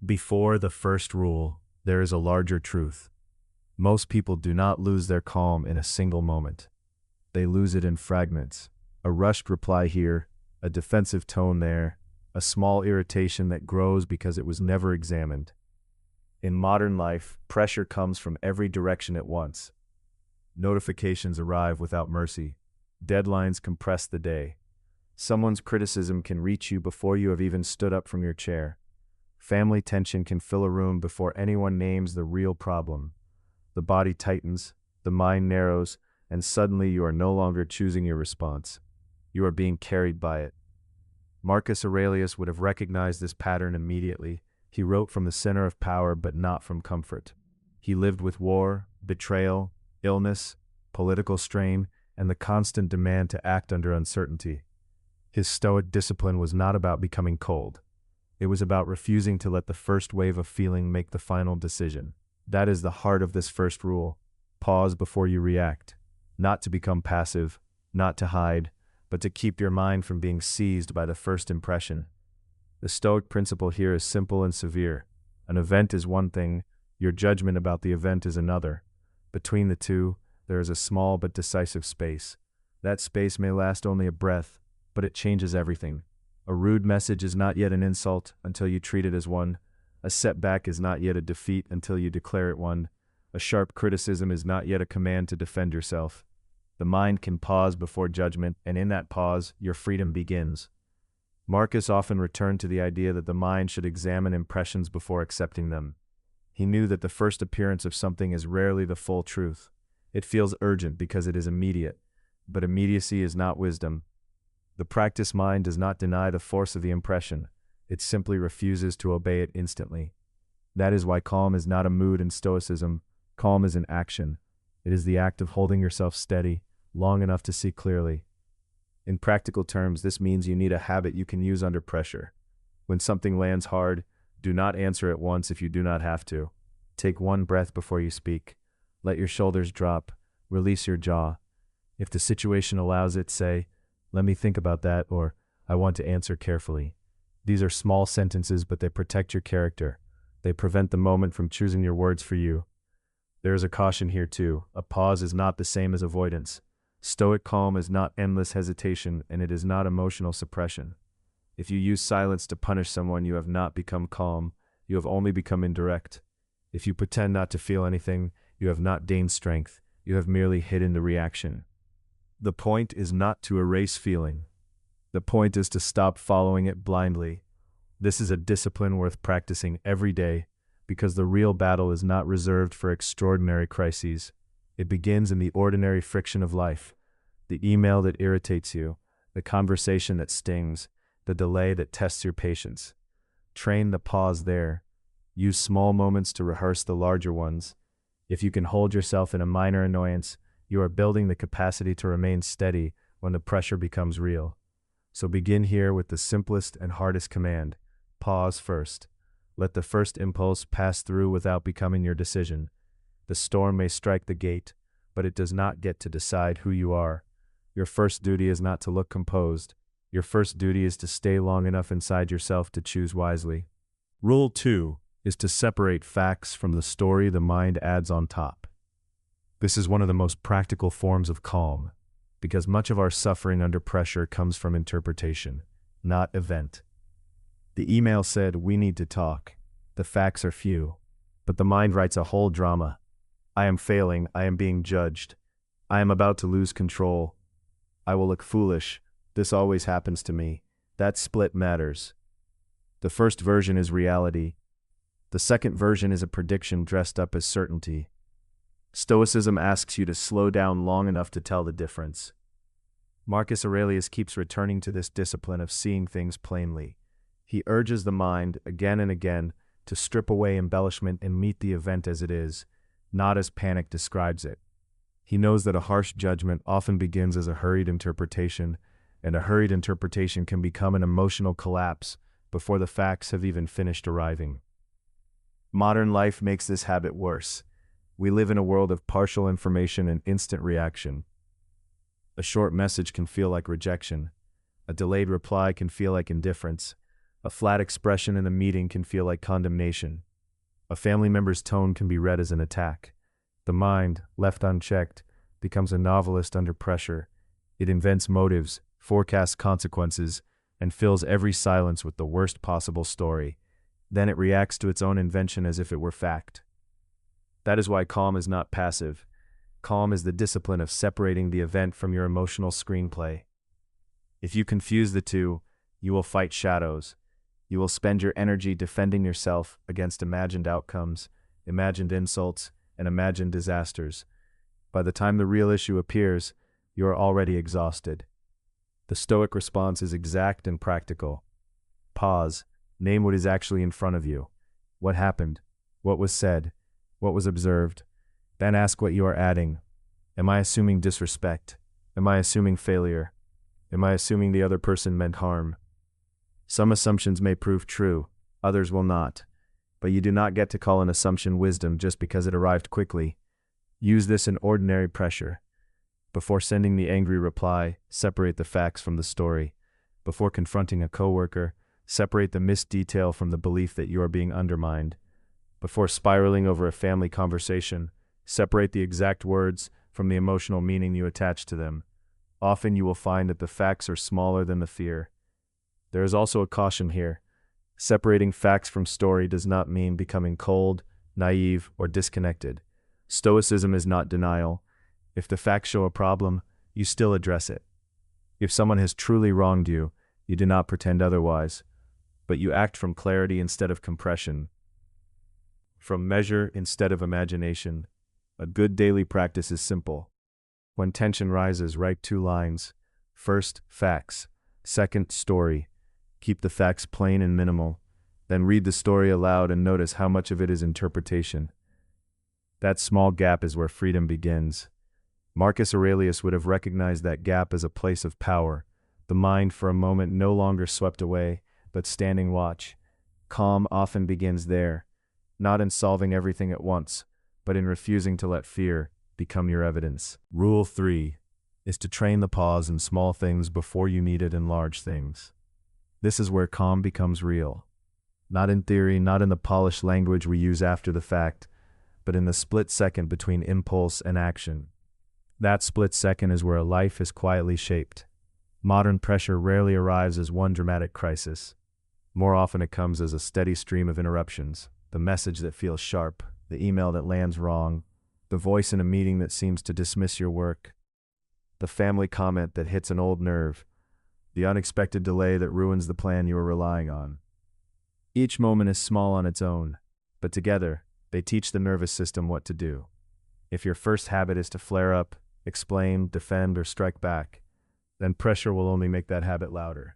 Before the first rule, there is a larger truth. Most people do not lose their calm in a single moment. They lose it in fragments. A rushed reply here, a defensive tone there, a small irritation that grows because it was never examined. In modern life, pressure comes from every direction at once. Notifications arrive without mercy. Deadlines compress the day. Someone's criticism can reach you before you have even stood up from your chair. Family tension can fill a room before anyone names the real problem. The body tightens, the mind narrows, and suddenly you are no longer choosing your response. You are being carried by it. Marcus Aurelius would have recognized this pattern immediately. He wrote from the center of power, but not from comfort. He lived with war, betrayal, illness, political strain, and the constant demand to act under uncertainty. His Stoic discipline was not about becoming cold. It was about refusing to let the first wave of feeling make the final decision. That is the heart of this first rule. Pause before you react. Not to become passive, not to hide, but to keep your mind from being seized by the first impression. The Stoic principle here is simple and severe. An event is one thing, your judgment about the event is another. Between the two, there is a small but decisive space. That space may last only a breath, but it changes everything. A rude message is not yet an insult until you treat it as one. A setback is not yet a defeat until you declare it one. A sharp criticism is not yet a command to defend yourself. The mind can pause before judgment, and in that pause, your freedom begins. Marcus often returned to the idea that the mind should examine impressions before accepting them. He knew that the first appearance of something is rarely the full truth. It feels urgent because it is immediate, but immediacy is not wisdom. The practiced mind does not deny the force of the impression. It simply refuses to obey it instantly. That is why calm is not a mood in Stoicism. Calm is an action. It is the act of holding yourself steady, long enough to see clearly. In practical terms, this means you need a habit you can use under pressure. When something lands hard, do not answer at once if you do not have to. Take one breath before you speak. Let your shoulders drop. Release your jaw. If the situation allows it, say, "Let me think about that," or "I want to answer carefully." These are small sentences, but they protect your character. They prevent the moment from choosing your words for you. There is a caution here too. A pause is not the same as avoidance. Stoic calm is not endless hesitation, and it is not emotional suppression. If you use silence to punish someone, you have not become calm. You have only become indirect. If you pretend not to feel anything, you have not gained strength. You have merely hidden the reaction. The point is not to erase feeling. The point is to stop following it blindly. This is a discipline worth practicing every day, because the real battle is not reserved for extraordinary crises. It begins in the ordinary friction of life. The email that irritates you, the conversation that stings, the delay that tests your patience. Train the pause there. Use small moments to rehearse the larger ones. If you can hold yourself in a minor annoyance, you are building the capacity to remain steady when the pressure becomes real. So begin here with the simplest and hardest command. Pause first. Let the first impulse pass through without becoming your decision. The storm may strike the gate, but it does not get to decide who you are. Your first duty is not to look composed. Your first duty is to stay long enough inside yourself to choose wisely. Rule 2 is to separate facts from the story the mind adds on top. This is one of the most practical forms of calm, because much of our suffering under pressure comes from interpretation, not event. The email said, "We need to talk." The facts are few, but the mind writes a whole drama. I am failing, I am being judged. I am about to lose control. I will look foolish. This always happens to me. That split matters. The first version is reality. The second version is a prediction dressed up as certainty. Stoicism asks you to slow down long enough to tell the difference. Marcus Aurelius keeps returning to this discipline of seeing things plainly. He urges the mind, again and again, to strip away embellishment and meet the event as it is, not as panic describes it. He knows that a harsh judgment often begins as a hurried interpretation, and a hurried interpretation can become an emotional collapse before the facts have even finished arriving. Modern life makes this habit worse. We live in a world of partial information and instant reaction. A short message can feel like rejection. A delayed reply can feel like indifference. A flat expression in a meeting can feel like condemnation. A family member's tone can be read as an attack. The mind, left unchecked, becomes a novelist under pressure. It invents motives, forecasts consequences, and fills every silence with the worst possible story. Then it reacts to its own invention as if it were fact. That is why calm is not passive. Calm is the discipline of separating the event from your emotional screenplay. If you confuse the two, you will fight shadows. You will spend your energy defending yourself against imagined outcomes, imagined insults, and imagined disasters. By the time the real issue appears, you are already exhausted. The Stoic response is exact and practical. Pause. Name what is actually in front of you. What happened? What was said? What was observed? Then ask what you are adding. Am I assuming disrespect? Am I assuming failure? Am I assuming the other person meant harm? Some assumptions may prove true, others will not. But you do not get to call an assumption wisdom just because it arrived quickly. Use this in ordinary pressure. Before sending the angry reply, separate the facts from the story. Before confronting a coworker, separate the missed detail from the belief that you are being undermined. Before spiraling over a family conversation, separate the exact words from the emotional meaning you attach to them. Often you will find that the facts are smaller than the fear. There is also a caution here. Separating facts from story does not mean becoming cold, naive, or disconnected. Stoicism is not denial. If the facts show a problem, you still address it. If someone has truly wronged you, you do not pretend otherwise, but you act from clarity instead of compression, from measure instead of imagination. A good daily practice is simple. When tension rises, write 2 lines. First, facts. Second, story. Keep the facts plain and minimal. Then read the story aloud and notice how much of it is interpretation. That small gap is where freedom begins. Marcus Aurelius would have recognized that gap as a place of power, the mind for a moment no longer swept away, but standing watch. Calm often begins there, not in solving everything at once, but in refusing to let fear become your evidence. Rule 3 is to train the pause in small things before you need it in large things. This is where calm becomes real. Not in theory, not in the polished language we use after the fact, but in the split second between impulse and action. That split second is where a life is quietly shaped. Modern pressure rarely arrives as one dramatic crisis. More often it comes as a steady stream of interruptions, the message that feels sharp, the email that lands wrong, the voice in a meeting that seems to dismiss your work, the family comment that hits an old nerve, the unexpected delay that ruins the plan you are relying on. Each moment is small on its own, but together, they teach the nervous system what to do. If your first habit is to flare up, explain, defend, or strike back, then pressure will only make that habit louder.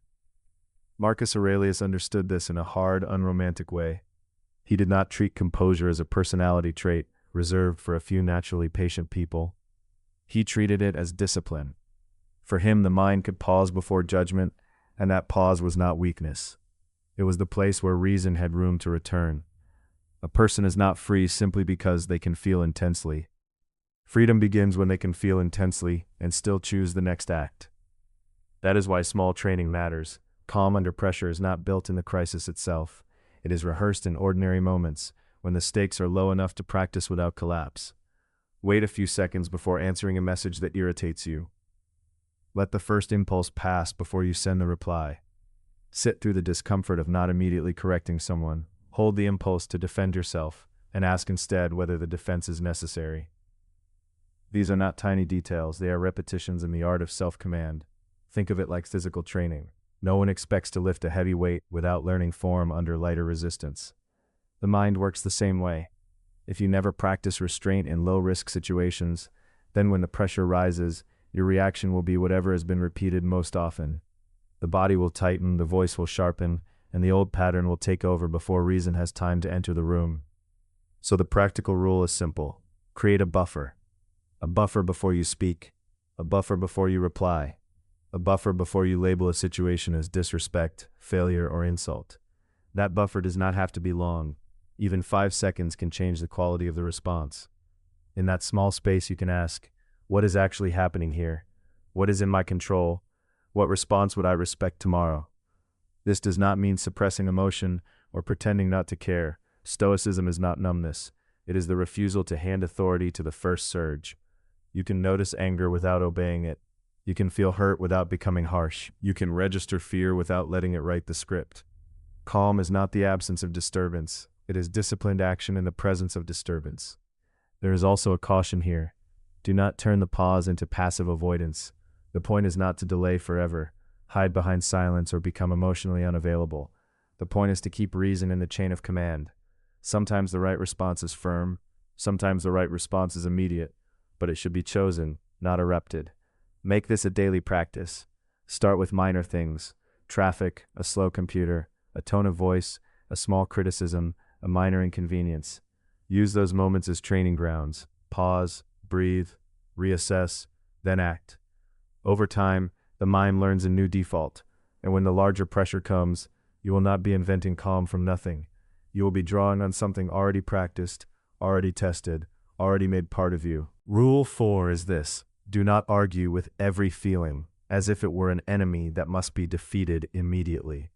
Marcus Aurelius understood this in a hard, unromantic way. He did not treat composure as a personality trait reserved for a few naturally patient people. He treated it as discipline. For him, the mind could pause before judgment, and that pause was not weakness. It was the place where reason had room to return. A person is not free simply because they can feel intensely. Freedom begins when they can feel intensely and still choose the next act. That is why small training matters. Calm under pressure is not built in the crisis itself. It is rehearsed in ordinary moments, when the stakes are low enough to practice without collapse. Wait a few seconds before answering a message that irritates you. Let the first impulse pass before you send the reply. Sit through the discomfort of not immediately correcting someone. Hold the impulse to defend yourself, and ask instead whether the defense is necessary. These are not tiny details, they are repetitions in the art of self-command. Think of it like physical training. No one expects to lift a heavy weight without learning form under lighter resistance. The mind works the same way. If you never practice restraint in low-risk situations, then when the pressure rises, your reaction will be whatever has been repeated most often. The body will tighten, the voice will sharpen, and the old pattern will take over before reason has time to enter the room. So the practical rule is simple. Create a buffer. A buffer before you speak. A buffer before you reply. A buffer before you label a situation as disrespect, failure, or insult. That buffer does not have to be long. Even 5 seconds can change the quality of the response. In that small space you can ask, what is actually happening here? What is in my control? What response would I respect tomorrow? This does not mean suppressing emotion or pretending not to care. Stoicism is not numbness. It is the refusal to hand authority to the first surge. You can notice anger without obeying it. You can feel hurt without becoming harsh. You can register fear without letting it write the script. Calm is not the absence of disturbance. It is disciplined action in the presence of disturbance. There is also a caution here. Do not turn the pause into passive avoidance. The point is not to delay forever, hide behind silence, or become emotionally unavailable. The point is to keep reason in the chain of command. Sometimes the right response is firm, sometimes the right response is immediate, but it should be chosen, not erupted. Make this a daily practice. Start with minor things: traffic, a slow computer, a tone of voice, a small criticism, a minor inconvenience. Use those moments as training grounds. Pause, breathe, reassess, then act. Over time, the mind learns a new default, and when the larger pressure comes, you will not be inventing calm from nothing. You will be drawing on something already practiced, already tested, already made part of you. Rule 4 is this: do not argue with every feeling as if it were an enemy that must be defeated immediately.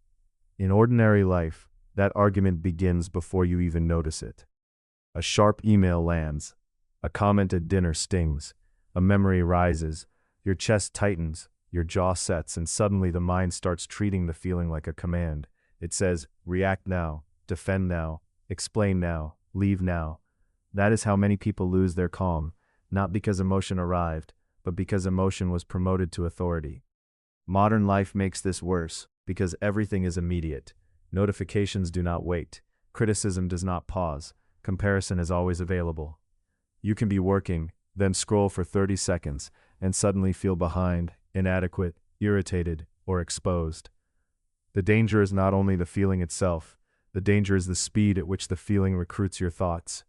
In ordinary life, that argument begins before you even notice it. A sharp email lands, a comment at dinner stings, a memory rises, your chest tightens, your jaw sets, and suddenly the mind starts treating the feeling like a command. It says, react now, defend now, explain now, leave now. That is how many people lose their calm, not because emotion arrived, but because emotion was promoted to authority. Modern life makes this worse, because everything is immediate. Notifications do not wait. Criticism does not pause. Comparison is always available. You can be working, then scroll for 30 seconds, and suddenly feel behind, inadequate, irritated, or exposed. The danger is not only the feeling itself, the danger is the speed at which the feeling recruits your thoughts.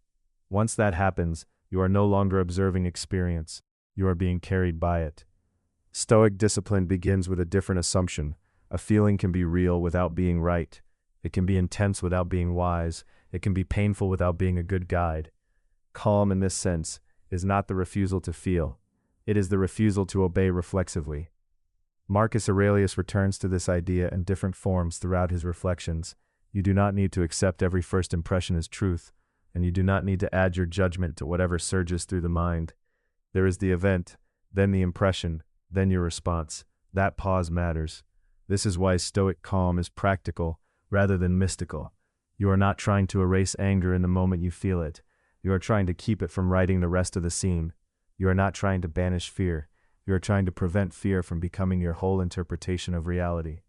Once that happens, you are no longer observing experience, you are being carried by it. Stoic discipline begins with a different assumption. A feeling can be real without being right. It can be intense without being wise. It can be painful without being a good guide. Calm in this sense is not the refusal to feel. It is the refusal to obey reflexively. Marcus Aurelius returns to this idea in different forms throughout his reflections. You do not need to accept every first impression as truth, and you do not need to add your judgment to whatever surges through the mind. There is the event, then the impression, then your response. That pause matters. This is why Stoic calm is practical rather than mystical. You are not trying to erase anger in the moment you feel it. You are trying to keep it from writing the rest of the scene. You are not trying to banish fear. You are trying to prevent fear from becoming your whole interpretation of reality.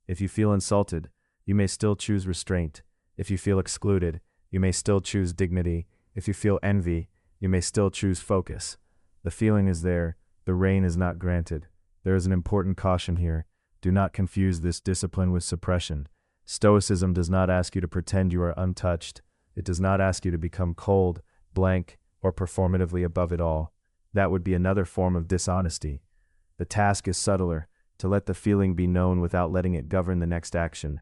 If you feel insulted, you may still choose restraint. If you feel excluded, you may still choose dignity. If you feel envy, you may still choose focus. The feeling is there. The rain is not granted. There is an important caution here. Do not confuse this discipline with suppression. Stoicism does not ask you to pretend you are untouched. It does not ask you to become cold, blank, or performatively above it all. That would be another form of dishonesty. The task is subtler, to let the feeling be known without letting it govern the next action.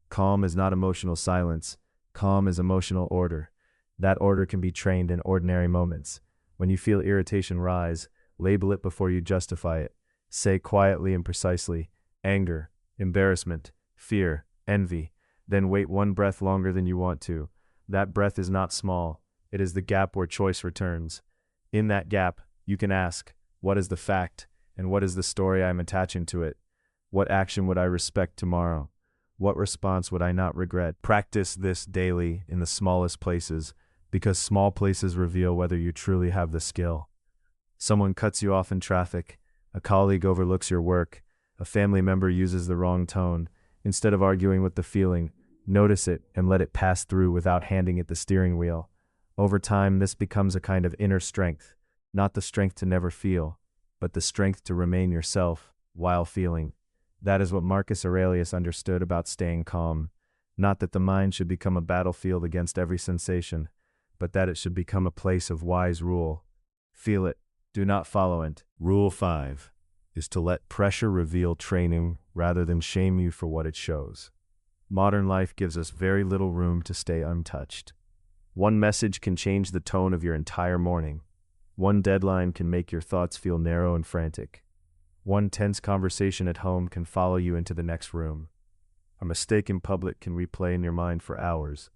Calm is not emotional silence. Calm is emotional order. That order can be trained in ordinary moments. When you feel irritation rise, label it before you justify it. Say quietly and precisely, anger, embarrassment, fear, envy. Then wait one breath longer than you want to. That breath is not small. It is the gap where choice returns. In that gap, you can ask, what is the fact, and what is the story I am attaching to it? What action would I respect tomorrow? What response would I not regret? Practice this daily in the smallest places, because small places reveal whether you truly have the skill. Someone cuts you off in traffic, a colleague overlooks your work, a family member uses the wrong tone. Instead of arguing with the feeling, notice it and let it pass through without handing it the steering wheel. Over time, this becomes a kind of inner strength, not the strength to never feel, but the strength to remain yourself while feeling. That is what Marcus Aurelius understood about staying calm. Not that the mind should become a battlefield against every sensation, but that it should become a place of wise rule. Feel it, do not follow it. Rule 5 is to let pressure reveal training rather than shame you for what it shows. Modern life gives us very little room to stay untouched. One message can change the tone of your entire morning. One deadline can make your thoughts feel narrow and frantic. One tense conversation at home can follow you into the next room. A mistake in public can replay in your mind for hours.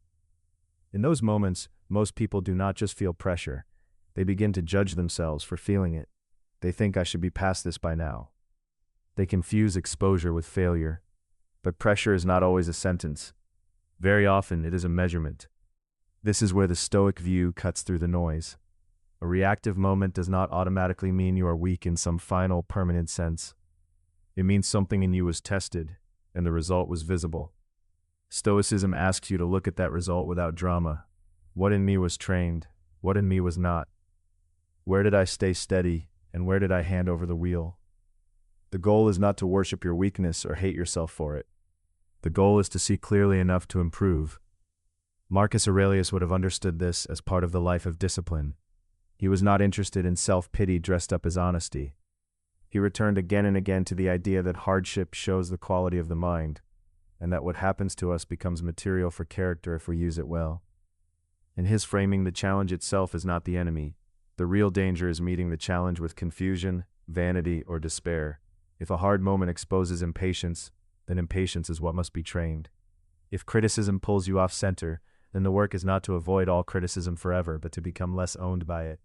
In those moments, most people do not just feel pressure. They begin to judge themselves for feeling it. They think I should be past this by now. They confuse exposure with failure. But pressure is not always a sentence. Very often it is a measurement. This is where the Stoic view cuts through the noise. A reactive moment does not automatically mean you are weak in some final, permanent sense. It means something in you was tested, and the result was visible. Stoicism asks you to look at that result without drama. What in me was trained? What in me was not? Where did I stay steady, and where did I hand over the wheel? The goal is not to worship your weakness or hate yourself for it. The goal is to see clearly enough to improve. Marcus Aurelius would have understood this as part of the life of discipline. He was not interested in self-pity dressed up as honesty. He returned again and again to the idea that hardship shows the quality of the mind, and that what happens to us becomes material for character if we use it well. In his framing, the challenge itself is not the enemy. The real danger is meeting the challenge with confusion, vanity, or despair. If a hard moment exposes impatience, then impatience is what must be trained. If criticism pulls you off center, then the work is not to avoid all criticism forever, but to become less owned by it.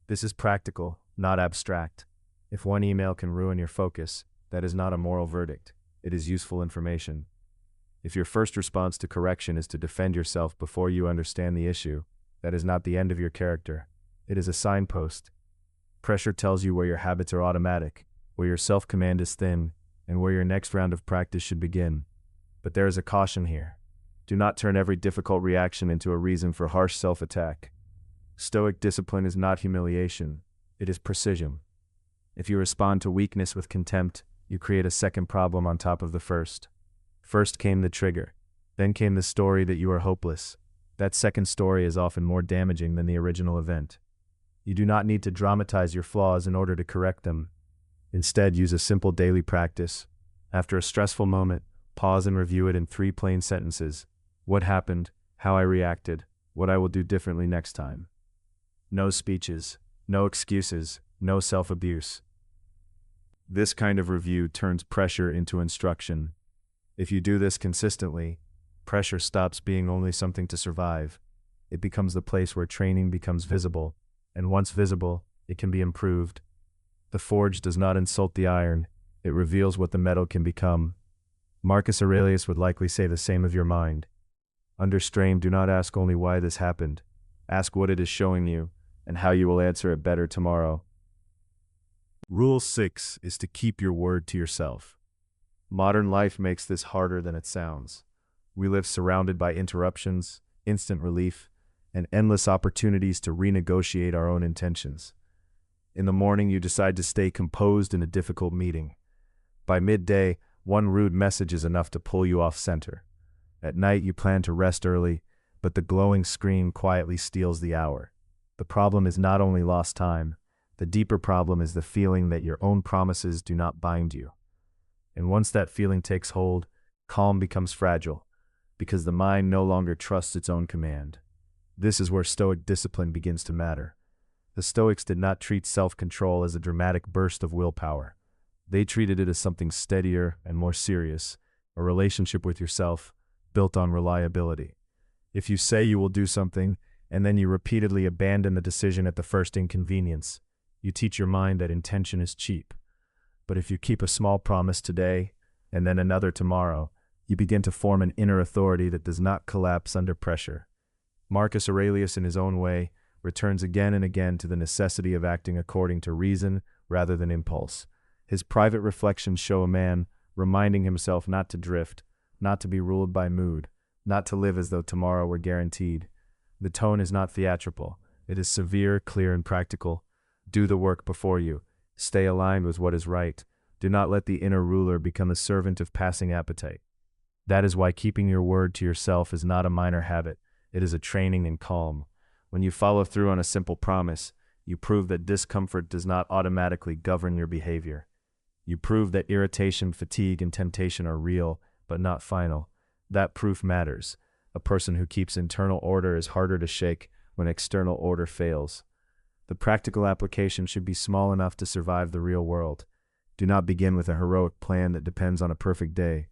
This is practical, not abstract. If one email can ruin your focus, that is not a moral verdict. It is useful information. If your first response to correction is to defend yourself before you understand the issue, that is not the end of your character. It is a signpost. Pressure tells you where your habits are automatic, where your self-command is thin, and where your next round of practice should begin. But there is a caution here. Do not turn every difficult reaction into a reason for harsh self-attack. Stoic discipline is not humiliation, it is precision. If you respond to weakness with contempt, you create a second problem on top of the first. First came the trigger, then came the story that you are hopeless. That second story is often more damaging than the original event. You do not need to dramatize your flaws in order to correct them. Instead, use a simple daily practice. After a stressful moment, pause and review it in 3 plain sentences. What happened, how I reacted, what I will do differently next time. No speeches, no excuses, no self-abuse. This kind of review turns pressure into instruction. If you do this consistently, pressure stops being only something to survive. It becomes the place where training becomes visible, and once visible, it can be improved. The forge does not insult the iron, it reveals what the metal can become. Marcus Aurelius would likely say the same of your mind. Under strain, do not ask only why this happened. Ask what it is showing you, and how you will answer it better tomorrow. Rule 6 is to keep your word to yourself. Modern life makes this harder than it sounds. We live surrounded by interruptions, instant relief, and endless opportunities to renegotiate our own intentions. In the morning, you decide to stay composed in a difficult meeting. By midday, one rude message is enough to pull you off center. At night, you plan to rest early, but the glowing screen quietly steals the hour. The problem is not only lost time, the deeper problem is the feeling that your own promises do not bind you. And once that feeling takes hold, calm becomes fragile, because the mind no longer trusts its own command. This is where Stoic discipline begins to matter. The Stoics did not treat self-control as a dramatic burst of willpower. They treated it as something steadier and more serious, a relationship with yourself built on reliability. If you say you will do something, and then you repeatedly abandon the decision at the first inconvenience, you teach your mind that intention is cheap. But if you keep a small promise today, and then another tomorrow, you begin to form an inner authority that does not collapse under pressure. Marcus Aurelius, in his own way, returns again and again to the necessity of acting according to reason rather than impulse. His private reflections show a man reminding himself not to drift, not to be ruled by mood, not to live as though tomorrow were guaranteed. The tone is not theatrical. It is severe, clear, and practical. Do the work before you. Stay aligned with what is right. Do not let the inner ruler become a servant of passing appetite. That is why keeping your word to yourself is not a minor habit. It is a training in calm. When you follow through on a simple promise, you prove that discomfort does not automatically govern your behavior. You prove that irritation, fatigue, and temptation are real, but not final. That proof matters. A person who keeps internal order is harder to shake when external order fails. The practical application should be small enough to survive the real world. Do not begin with a heroic plan that depends on a perfect day.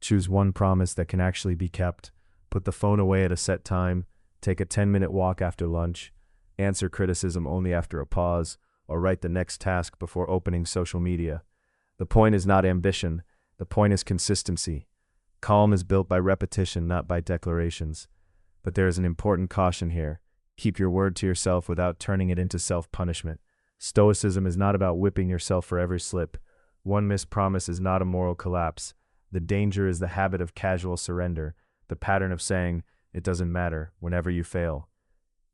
Choose one promise that can actually be kept. Put the phone away at a set time. Take a 10-minute walk after lunch. Answer criticism only after a pause, or write the next task before opening social media. The point is not ambition. The point is consistency. Calm is built by repetition, not by declarations. But there is an important caution here. Keep your word to yourself without turning it into self-punishment. Stoicism is not about whipping yourself for every slip. One missed promise is not a moral collapse. The danger is the habit of casual surrender, the pattern of saying, "It doesn't matter," whenever you fail.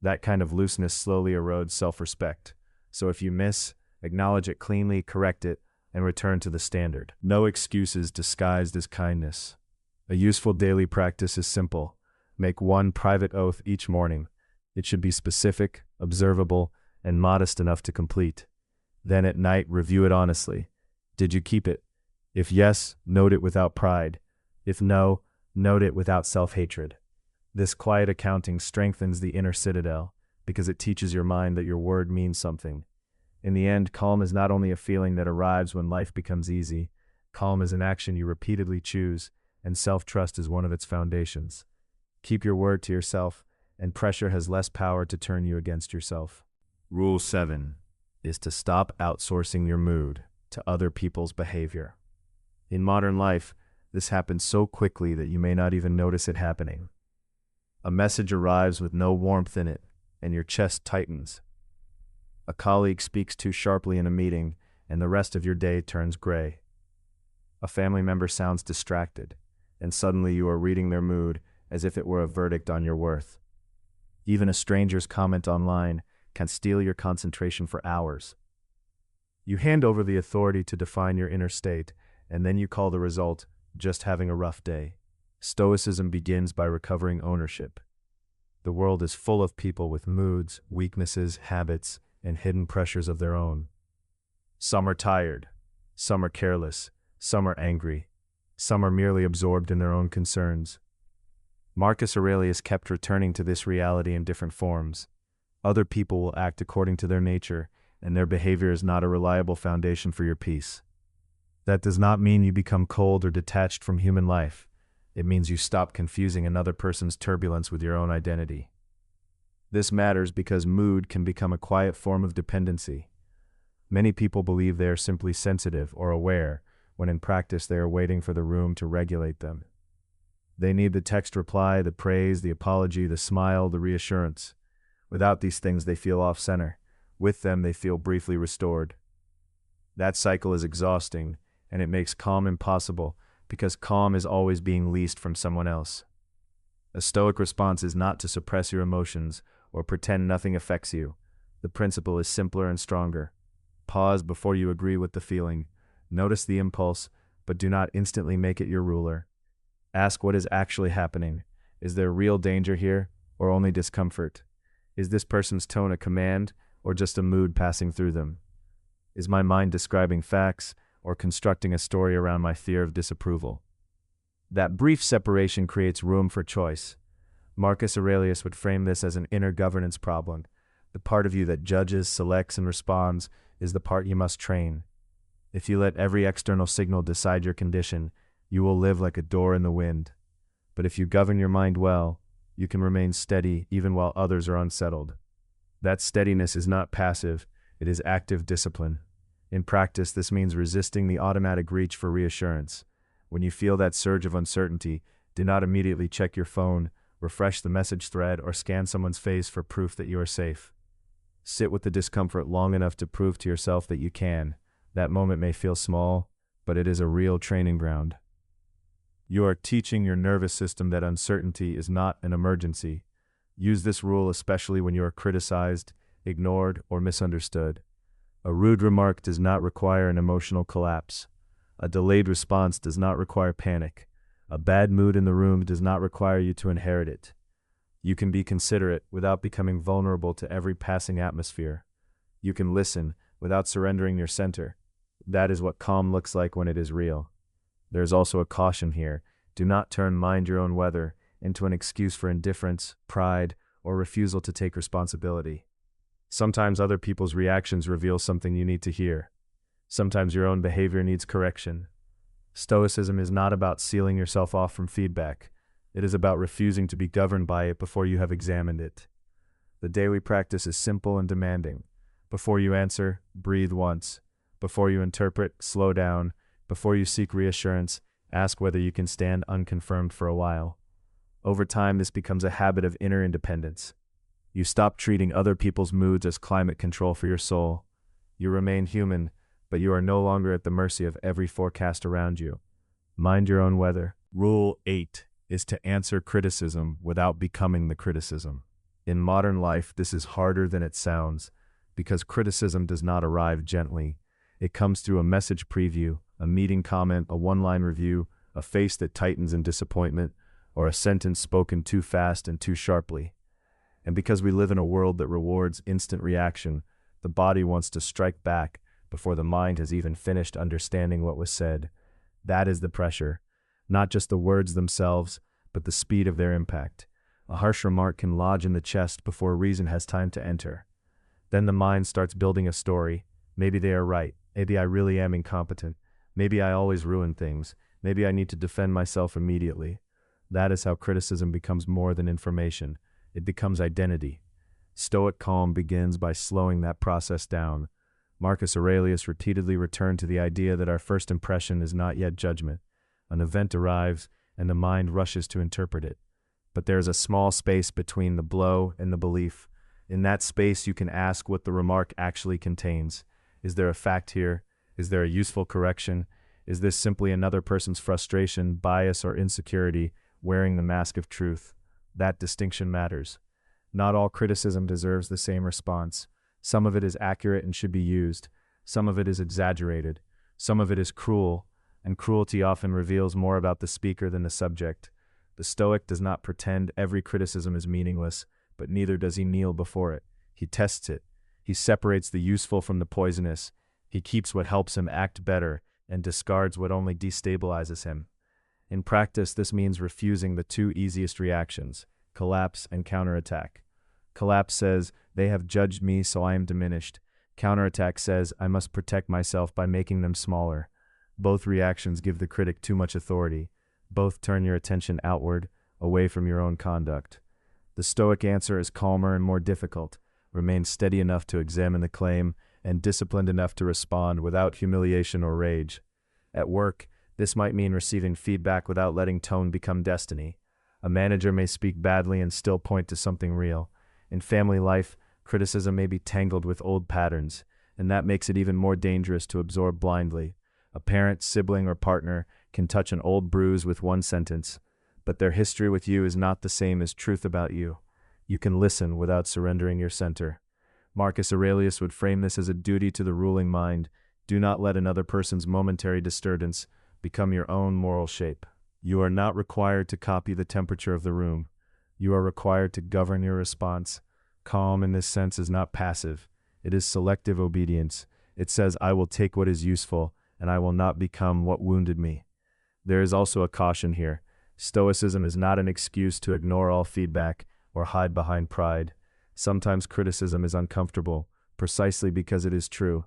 That kind of looseness slowly erodes self-respect. So if you miss, acknowledge it cleanly, correct it, and return to the standard. No excuses disguised as kindness. A useful daily practice is simple. Make one private oath each morning. It should be specific, observable, and modest enough to complete. Then at night, review it honestly. Did you keep it? If yes, note it without pride. If no, note it without self-hatred. This quiet accounting strengthens the inner citadel because it teaches your mind that your word means something. In the end, calm is not only a feeling that arrives when life becomes easy. Calm is an action you repeatedly choose, and self-trust is one of its foundations. Keep your word to yourself, and pressure has less power to turn you against yourself. Rule 7 is to stop outsourcing your mood to other people's behavior. In modern life, this happens so quickly that you may not even notice it happening. A message arrives with no warmth in it, and your chest tightens. A colleague speaks too sharply in a meeting, and the rest of your day turns gray. A family member sounds distracted, and suddenly you are reading their mood as if it were a verdict on your worth. Even a stranger's comment online can steal your concentration for hours. You hand over the authority to define your inner state, and then you call the result just having a rough day. Stoicism begins by recovering ownership. The world is full of people with moods, weaknesses, habits, and hidden pressures of their own. Some are tired, some are careless, some are angry, some are merely absorbed in their own concerns. Marcus Aurelius kept returning to this reality in different forms. Other people will act according to their nature, and their behavior is not a reliable foundation for your peace. That does not mean you become cold or detached from human life. It means you stop confusing another person's turbulence with your own identity. This matters because mood can become a quiet form of dependency. Many people believe they are simply sensitive or aware, when in practice they are waiting for the room to regulate them. They need the text reply, the praise, the apology, the smile, the reassurance. Without these things, they feel off-center. With them, they feel briefly restored. That cycle is exhausting, and it makes calm impossible, because calm is always being leased from someone else. A Stoic response is not to suppress your emotions or pretend nothing affects you. The principle is simpler and stronger. Pause before you agree with the feeling. Notice the impulse, but do not instantly make it your ruler. Ask what is actually happening. Is there real danger here, or only discomfort? Is this person's tone a command, or just a mood passing through them? Is my mind describing facts, or constructing a story around my fear of disapproval? That brief separation creates room for choice. Marcus Aurelius would frame this as an inner governance problem. The part of you that judges, selects, and responds is the part you must train. If you let every external signal decide your condition, you will live like a door in the wind. But if you govern your mind well, you can remain steady even while others are unsettled. That steadiness is not passive, it is active discipline. In practice, this means resisting the automatic reach for reassurance. When you feel that surge of uncertainty, do not immediately check your phone, refresh the message thread, or scan someone's face for proof that you are safe. Sit with the discomfort long enough to prove to yourself that you can. That moment may feel small, but it is a real training ground. You are teaching your nervous system that uncertainty is not an emergency. Use this rule especially when you are criticized, ignored, or misunderstood. A rude remark does not require an emotional collapse. A delayed response does not require panic. A bad mood in the room does not require you to inherit it. You can be considerate without becoming vulnerable to every passing atmosphere. You can listen without surrendering your center. That is what calm looks like when it is real. There is also a caution here. Do not turn mind your own weather into an excuse for indifference, pride, or refusal to take responsibility. Sometimes other people's reactions reveal something you need to hear. Sometimes your own behavior needs correction. Stoicism is not about sealing yourself off from feedback. It is about refusing to be governed by it before you have examined it. The daily practice is simple and demanding. Before you answer, breathe once. Before you interpret, slow down. Before you seek reassurance, ask whether you can stand unconfirmed for a while. Over time, this becomes a habit of inner independence. You stop treating other people's moods as climate control for your soul. You remain human, but you are no longer at the mercy of every forecast around you. Mind your own weather. Rule 8 is to answer criticism without becoming the criticism. In modern life, this is harder than it sounds, because criticism does not arrive gently. It comes through a message preview, a meeting comment, a one-line review, a face that tightens in disappointment, or a sentence spoken too fast and too sharply. And because we live in a world that rewards instant reaction, the body wants to strike back before the mind has even finished understanding what was said. That is the pressure, not just the words themselves, but the speed of their impact. A harsh remark can lodge in the chest before reason has time to enter. Then the mind starts building a story. Maybe they are right. Maybe I really am incompetent. Maybe I always ruin things. Maybe I need to defend myself immediately. That is how criticism becomes more than information. It becomes identity. Stoic calm begins by slowing that process down. Marcus Aurelius repeatedly returned to the idea that our first impression is not yet judgment. An event arrives, and the mind rushes to interpret it. But there is a small space between the blow and the belief. In that space, you can ask what the remark actually contains. Is there a fact here? Is there a useful correction? Is this simply another person's frustration, bias, or insecurity wearing the mask of truth? That distinction matters. Not all criticism deserves the same response. Some of it is accurate and should be used. Some of it is exaggerated. Some of it is cruel, and cruelty often reveals more about the speaker than the subject. The Stoic does not pretend every criticism is meaningless, but neither does he kneel before it. He tests it. He separates the useful from the poisonous. He keeps what helps him act better and discards what only destabilizes him. In practice, this means refusing the two easiest reactions: collapse and counterattack. Collapse says, they have judged me, so I am diminished. Counterattack says, I must protect myself by making them smaller. Both reactions give the critic too much authority. Both turn your attention outward, away from your own conduct. The Stoic answer is calmer and more difficult. Remain steady enough to examine the claim and disciplined enough to respond without humiliation or rage. At work, this might mean receiving feedback without letting tone become destiny. A manager may speak badly and still point to something real. In family life, criticism may be tangled with old patterns, and that makes it even more dangerous to absorb blindly. A parent, sibling, or partner can touch an old bruise with one sentence, but their history with you is not the same as truth about you. You can listen without surrendering your center. Marcus Aurelius would frame this as a duty to the ruling mind. Do not let another person's momentary disturbance become your own moral shape. You are not required to copy the temperature of the room. You are required to govern your response. Calm in this sense is not passive. It is selective obedience. It says, I will take what is useful, and I will not become what wounded me. There is also a caution here. Stoicism is not an excuse to ignore all feedback or hide behind pride. Sometimes criticism is uncomfortable, precisely because it is true.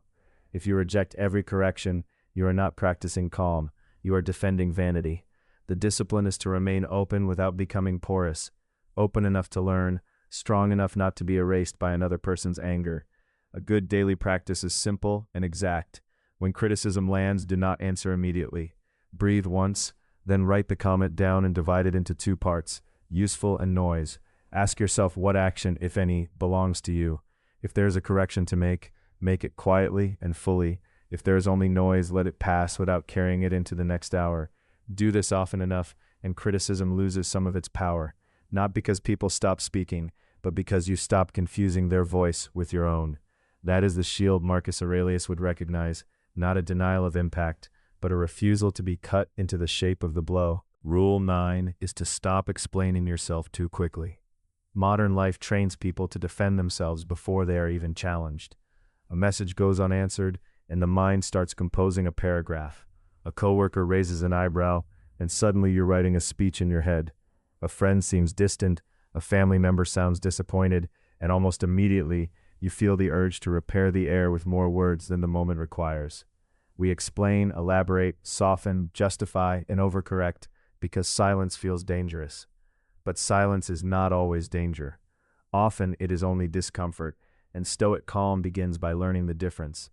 If you reject every correction, you are not practicing calm. You are defending vanity. The discipline is to remain open without becoming porous. Open enough to learn, strong enough not to be erased by another person's anger. A good daily practice is simple and exact. When criticism lands, do not answer immediately. Breathe once, then write the comment down and divide it into two parts: useful and noise. Ask yourself what action, if any, belongs to you. If there is a correction to make it quietly and fully. If there is only noise, let it pass without carrying it into the next hour. Do this often enough, and criticism loses some of its power. Not because people stop speaking, but because you stop confusing their voice with your own. That is the shield Marcus Aurelius would recognize, not a denial of impact, but a refusal to be cut into the shape of the blow. Rule 9 is to stop explaining yourself too quickly. Modern life trains people to defend themselves before they are even challenged. A message goes unanswered, and the mind starts composing a paragraph. A coworker raises an eyebrow, and suddenly you're writing a speech in your head. A friend seems distant, a family member sounds disappointed, and almost immediately you feel the urge to repair the air with more words than the moment requires. We explain, elaborate, soften, justify, and overcorrect because silence feels dangerous. But silence is not always danger. Often it is only discomfort, and Stoic calm begins by learning the difference.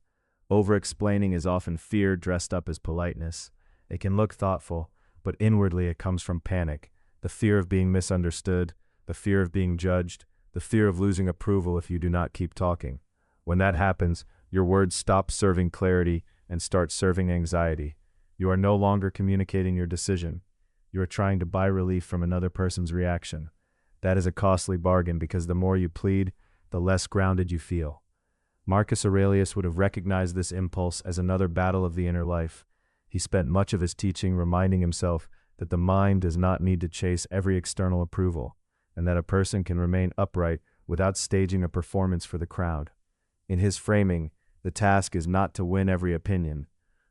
Over-explaining is often fear dressed up as politeness. It can look thoughtful, but inwardly it comes from panic, the fear of being misunderstood, the fear of being judged, the fear of losing approval if you do not keep talking. When that happens, your words stop serving clarity and start serving anxiety. You are no longer communicating your decision. You are trying to buy relief from another person's reaction. That is a costly bargain because the more you plead, the less grounded you feel. Marcus Aurelius would have recognized this impulse as another battle of the inner life. He spent much of his teaching reminding himself that the mind does not need to chase every external approval, and that a person can remain upright without staging a performance for the crowd. In his framing, the task is not to win every opinion.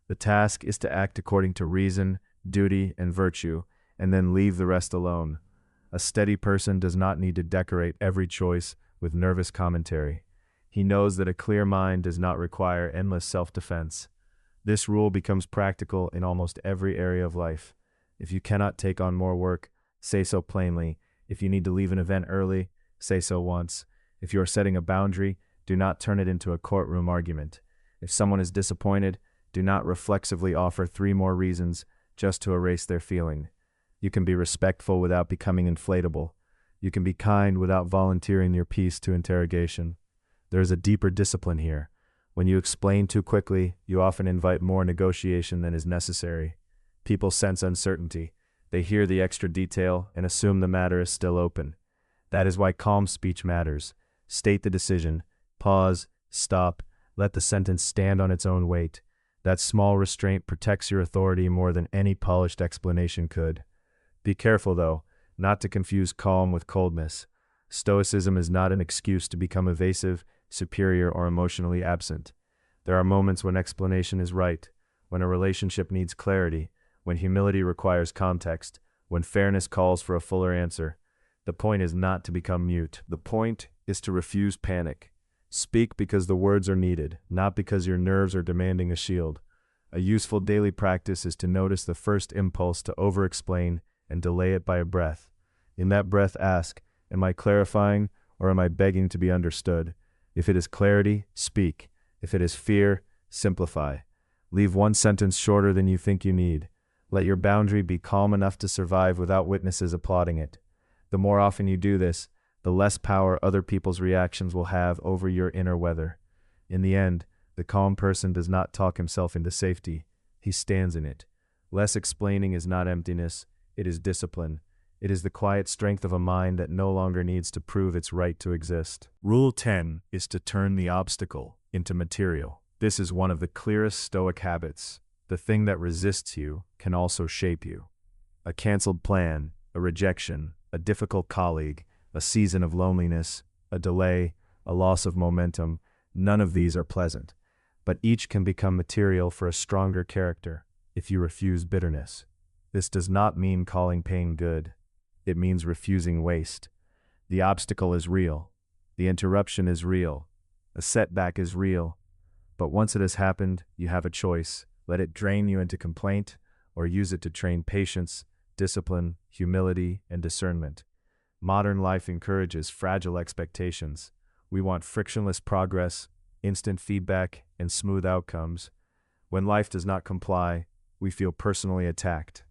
The task is to act according to reason, duty, and virtue, and then leave the rest alone. A steady person does not need to decorate every choice with nervous commentary. He knows that a clear mind does not require endless self-defense. This rule becomes practical in almost every area of life. If you cannot take on more work, say so plainly. If you need to leave an event early, say so once. If you are setting a boundary, do not turn it into a courtroom argument. If someone is disappointed, do not reflexively offer 3 more reasons just to erase their feeling. You can be respectful without becoming inflatable. You can be kind without volunteering your piece to interrogation. There is a deeper discipline here. When you explain too quickly, you often invite more negotiation than is necessary. People sense uncertainty. They hear the extra detail and assume the matter is still open. That is why calm speech matters. State the decision. Pause. Stop. Let the sentence stand on its own weight. That small restraint protects your authority more than any polished explanation could. Be careful, though, not to confuse calm with coldness. Stoicism is not an excuse to become evasive, superior, or emotionally absent. There are moments when explanation is right, when a relationship needs clarity, when humility requires context, when fairness calls for a fuller answer. The point is not to become mute. The point is to refuse panic. Speak because the words are needed, not because your nerves are demanding a shield. A useful daily practice is to notice the first impulse to over-explain and delay it by a breath. In that breath, ask, am I clarifying or am I begging to be understood? If it is clarity, speak. If it is fear, simplify. Leave one sentence shorter than you think you need. Let your boundary be calm enough to survive without witnesses applauding it. The more often you do this, the less power other people's reactions will have over your inner weather. In the end, the calm person does not talk himself into safety. He stands in it. Less explaining is not emptiness, it is discipline. It is the quiet strength of a mind that no longer needs to prove its right to exist. Rule 10 is to turn the obstacle into material. This is one of the clearest Stoic habits. The thing that resists you can also shape you. A canceled plan, a rejection, a difficult colleague, a season of loneliness, a delay, a loss of momentum, none of these are pleasant. But each can become material for a stronger character if you refuse bitterness. This does not mean calling pain good. It means refusing waste. The obstacle is real. The interruption is real. A setback is real. But once it has happened, you have a choice. Let it drain you into complaint, or use it to train patience, discipline, humility, and discernment. Modern life encourages fragile expectations. We want frictionless progress, instant feedback, and smooth outcomes. When life does not comply, we feel personally attacked.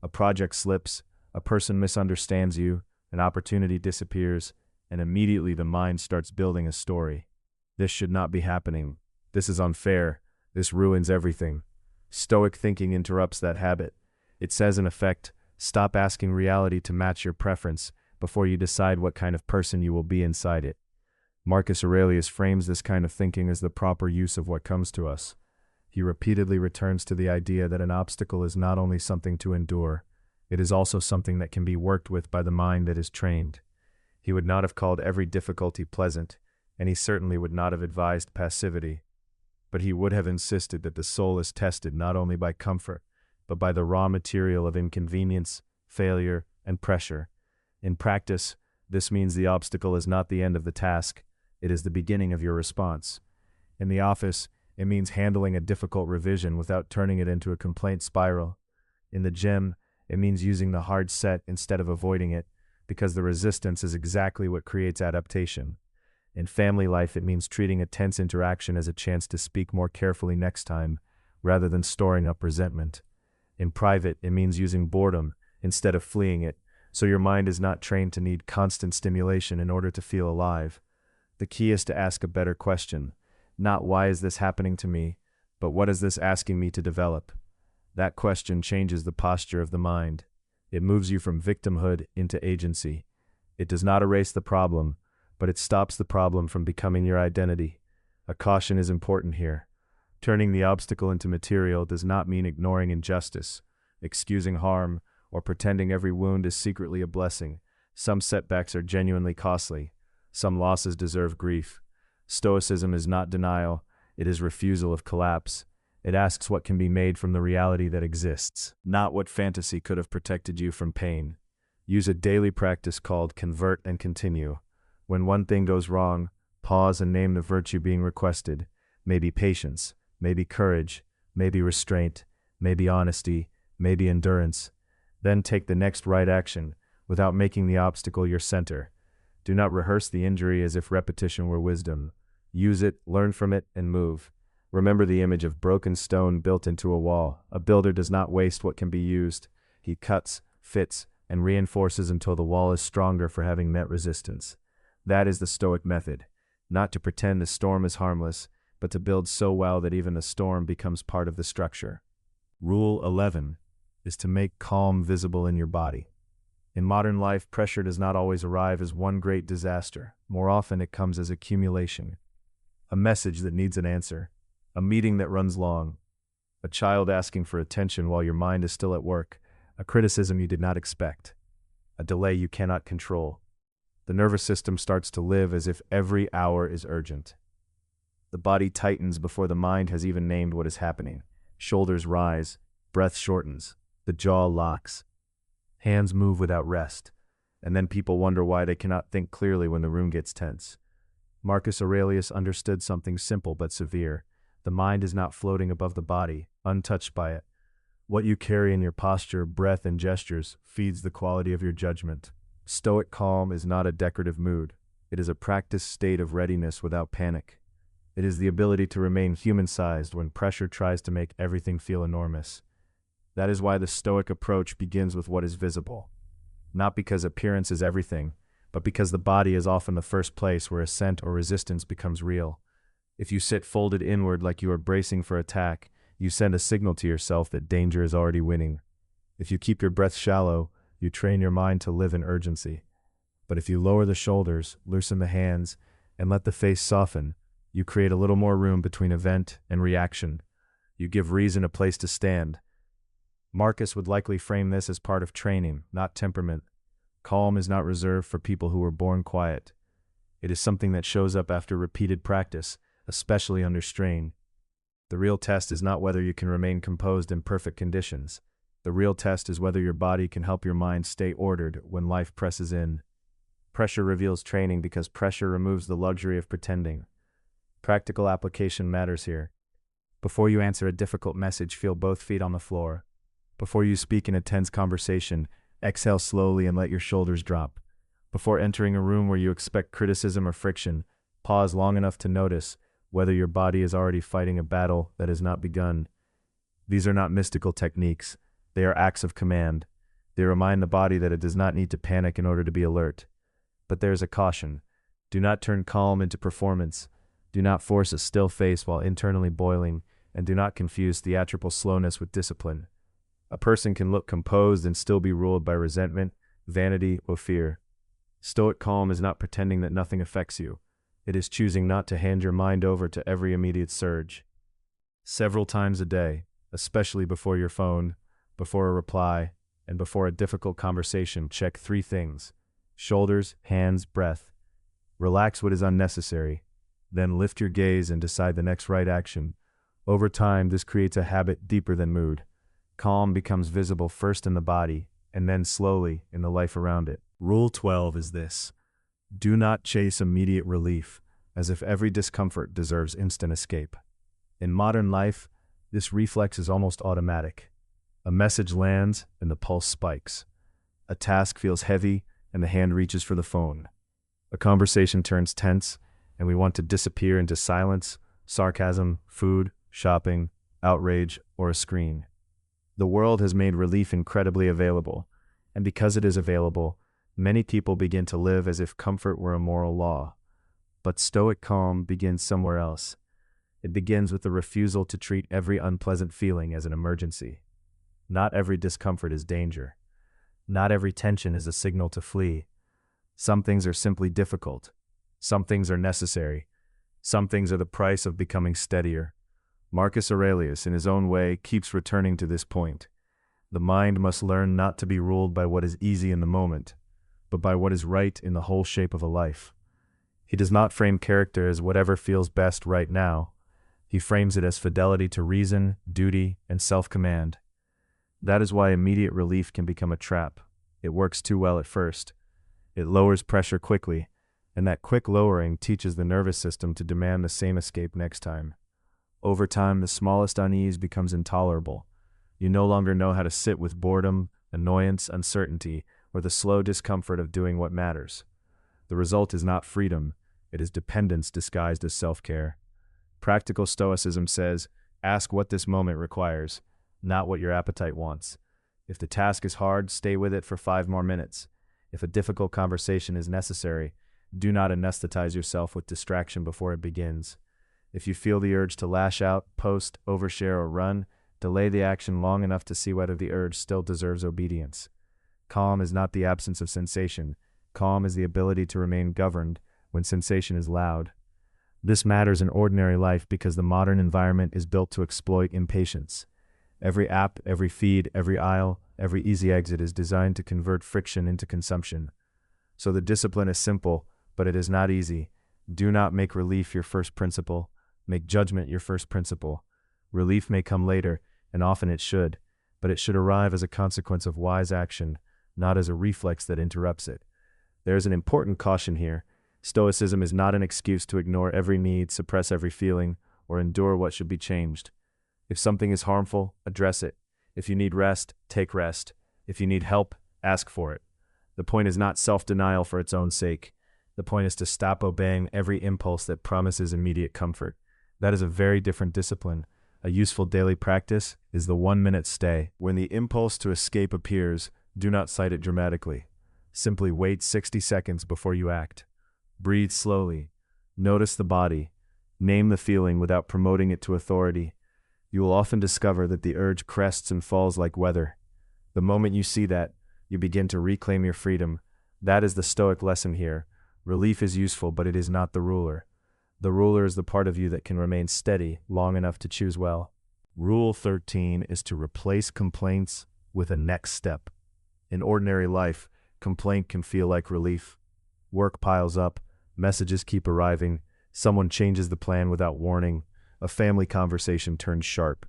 A project slips, a person misunderstands you, an opportunity disappears, and immediately the mind starts building a story. This should not be happening. This is unfair. This ruins everything. Stoic thinking interrupts that habit. It says in effect, stop asking reality to match your preference before you decide what kind of person you will be inside it. Marcus Aurelius frames this kind of thinking as the proper use of what comes to us. He repeatedly returns to the idea that an obstacle is not only something to endure, it is also something that can be worked with by the mind that is trained. He would not have called every difficulty pleasant, and he certainly would not have advised passivity. But he would have insisted that the soul is tested not only by comfort, but by the raw material of inconvenience, failure, and pressure. In practice, this means the obstacle is not the end of the task, it is the beginning of your response. In the office, it means handling a difficult revision without turning it into a complaint spiral. In the gym, it means using the hard set instead of avoiding it, because the resistance is exactly what creates adaptation. In family life, it means treating a tense interaction as a chance to speak more carefully next time, rather than storing up resentment. In private, it means using boredom instead of fleeing it, so your mind is not trained to need constant stimulation in order to feel alive. The key is to ask a better question. Not why is this happening to me, but what is this asking me to develop? That question changes the posture of the mind. It moves you from victimhood into agency. It does not erase the problem, but it stops the problem from becoming your identity. A caution is important here. Turning the obstacle into material does not mean ignoring injustice, excusing harm, or pretending every wound is secretly a blessing. Some setbacks are genuinely costly. Some losses deserve grief. Stoicism is not denial, it is refusal of collapse. It asks what can be made from the reality that exists, not what fantasy could have protected you from pain. Use a daily practice called convert and continue. When one thing goes wrong, pause and name the virtue being requested. Maybe patience, maybe courage, maybe restraint, maybe honesty, maybe endurance. Then take the next right action, without making the obstacle your center. Do not rehearse the injury as if repetition were wisdom. Use it, learn from it, and move. Remember the image of broken stone built into a wall. A builder does not waste what can be used. He cuts, fits, and reinforces until the wall is stronger for having met resistance. That is the Stoic method. Not to pretend the storm is harmless, but to build so well that even the storm becomes part of the structure. Rule 11 is to make calm visible in your body. In modern life, pressure does not always arrive as one great disaster. More often, it comes as accumulation. A message that needs an answer. A meeting that runs long. A child asking for attention while your mind is still at work. A criticism you did not expect. A delay you cannot control. The nervous system starts to live as if every hour is urgent. The body tightens before the mind has even named what is happening. Shoulders rise, breath shortens, the jaw locks. Hands move without rest, and then people wonder why they cannot think clearly when the room gets tense. Marcus Aurelius understood something simple but severe. The mind is not floating above the body, untouched by it. What you carry in your posture, breath, and gestures feeds the quality of your judgment. Stoic calm is not a decorative mood. It is a practiced state of readiness without panic. It is the ability to remain human-sized when pressure tries to make everything feel enormous. That is why the Stoic approach begins with what is visible. Not because appearance is everything, but because the body is often the first place where assent or resistance becomes real. If you sit folded inward like you are bracing for attack, you send a signal to yourself that danger is already winning. If you keep your breath shallow, you train your mind to live in urgency. But if you lower the shoulders, loosen the hands, and let the face soften, you create a little more room between event and reaction. You give reason a place to stand. Marcus would likely frame this as part of training, not temperament. Calm is not reserved for people who were born quiet. It is something that shows up after repeated practice, especially under strain. The real test is not whether you can remain composed in perfect conditions. The real test is whether your body can help your mind stay ordered when life presses in. Pressure reveals training because pressure removes the luxury of pretending. Practical application matters here. Before you answer a difficult message, feel both feet on the floor. Before you speak in a tense conversation, exhale slowly and let your shoulders drop. Before entering a room where you expect criticism or friction, pause long enough to notice whether your body is already fighting a battle that has not begun. These are not mystical techniques. They are acts of command. They remind the body that it does not need to panic in order to be alert. But there is a caution. Do not turn calm into performance. Do not force a still face while internally boiling, and do not confuse theatrical slowness with discipline. A person can look composed and still be ruled by resentment, vanity, or fear. Stoic calm is not pretending that nothing affects you. It is choosing not to hand your mind over to every immediate surge. Several times a day, especially before your phone, before a reply, and before a difficult conversation, check 3 things: shoulders, hands, breath. Relax what is unnecessary. Then lift your gaze and decide the next right action. Over time, this creates a habit deeper than mood. Calm becomes visible first in the body, and then slowly in the life around it. Rule 12 is this: do not chase immediate relief, as if every discomfort deserves instant escape. In modern life, this reflex is almost automatic. A message lands and the pulse spikes. A task feels heavy and the hand reaches for the phone. A conversation turns tense and we want to disappear into silence, sarcasm, food, shopping, outrage, or a screen. The world has made relief incredibly available, and because it is available, many people begin to live as if comfort were a moral law. But Stoic calm begins somewhere else. It begins with the refusal to treat every unpleasant feeling as an emergency. Not every discomfort is danger. Not every tension is a signal to flee. Some things are simply difficult. Some things are necessary. Some things are the price of becoming steadier. Marcus Aurelius, in his own way, keeps returning to this point. The mind must learn not to be ruled by what is easy in the moment, but by what is right in the whole shape of a life. He does not frame character as whatever feels best right now. He frames it as fidelity to reason, duty, and self-command. That is why immediate relief can become a trap. It works too well at first. It lowers pressure quickly, and that quick lowering teaches the nervous system to demand the same escape next time. Over time, the smallest unease becomes intolerable. You no longer know how to sit with boredom, annoyance, uncertainty, or the slow discomfort of doing what matters. The result is not freedom, it is dependence disguised as self-care. Practical Stoicism says, ask what this moment requires, not what your appetite wants. If the task is hard, stay with it for 5 more minutes. If a difficult conversation is necessary, do not anesthetize yourself with distraction before it begins. If you feel the urge to lash out, post, overshare, or run, delay the action long enough to see whether the urge still deserves obedience. Calm is not the absence of sensation. Calm is the ability to remain governed when sensation is loud. This matters in ordinary life because the modern environment is built to exploit impatience. Every app, every feed, every aisle, every easy exit is designed to convert friction into consumption. So the discipline is simple, but it is not easy. Do not make relief your first principle. Make judgment your first principle. Relief may come later, and often it should, but it should arrive as a consequence of wise action, not as a reflex that interrupts it. There is an important caution here. Stoicism is not an excuse to ignore every need, suppress every feeling, or endure what should be changed. If something is harmful, address it. If you need rest, take rest. If you need help, ask for it. The point is not self-denial for its own sake. The point is to stop obeying every impulse that promises immediate comfort. That is a very different discipline. A useful daily practice is the 1-minute stay. When the impulse to escape appears, do not cite it dramatically. Simply wait 60 seconds before you act. Breathe slowly. Notice the body. Name the feeling without promoting it to authority. You will often discover that the urge crests and falls like weather. The moment you see that, you begin to reclaim your freedom. That is the Stoic lesson here. Relief is useful, but it is not the ruler. The ruler is the part of you that can remain steady long enough to choose well. Rule 13 is to replace complaints with a next step. In ordinary life, complaint can feel like relief. Work piles up, messages keep arriving, someone changes the plan without warning, a family conversation turns sharp.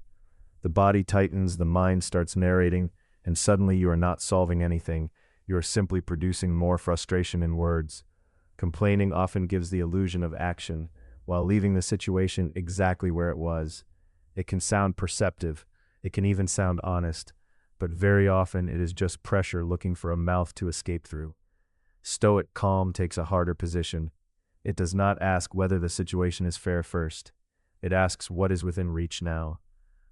The body tightens, the mind starts narrating, and suddenly you are not solving anything, you are simply producing more frustration in words. Complaining often gives the illusion of action, while leaving the situation exactly where it was. It can sound perceptive, it can even sound honest, but very often it is just pressure looking for a mouth to escape through. Stoic calm takes a harder position. It does not ask whether the situation is fair first. It asks what is within reach now.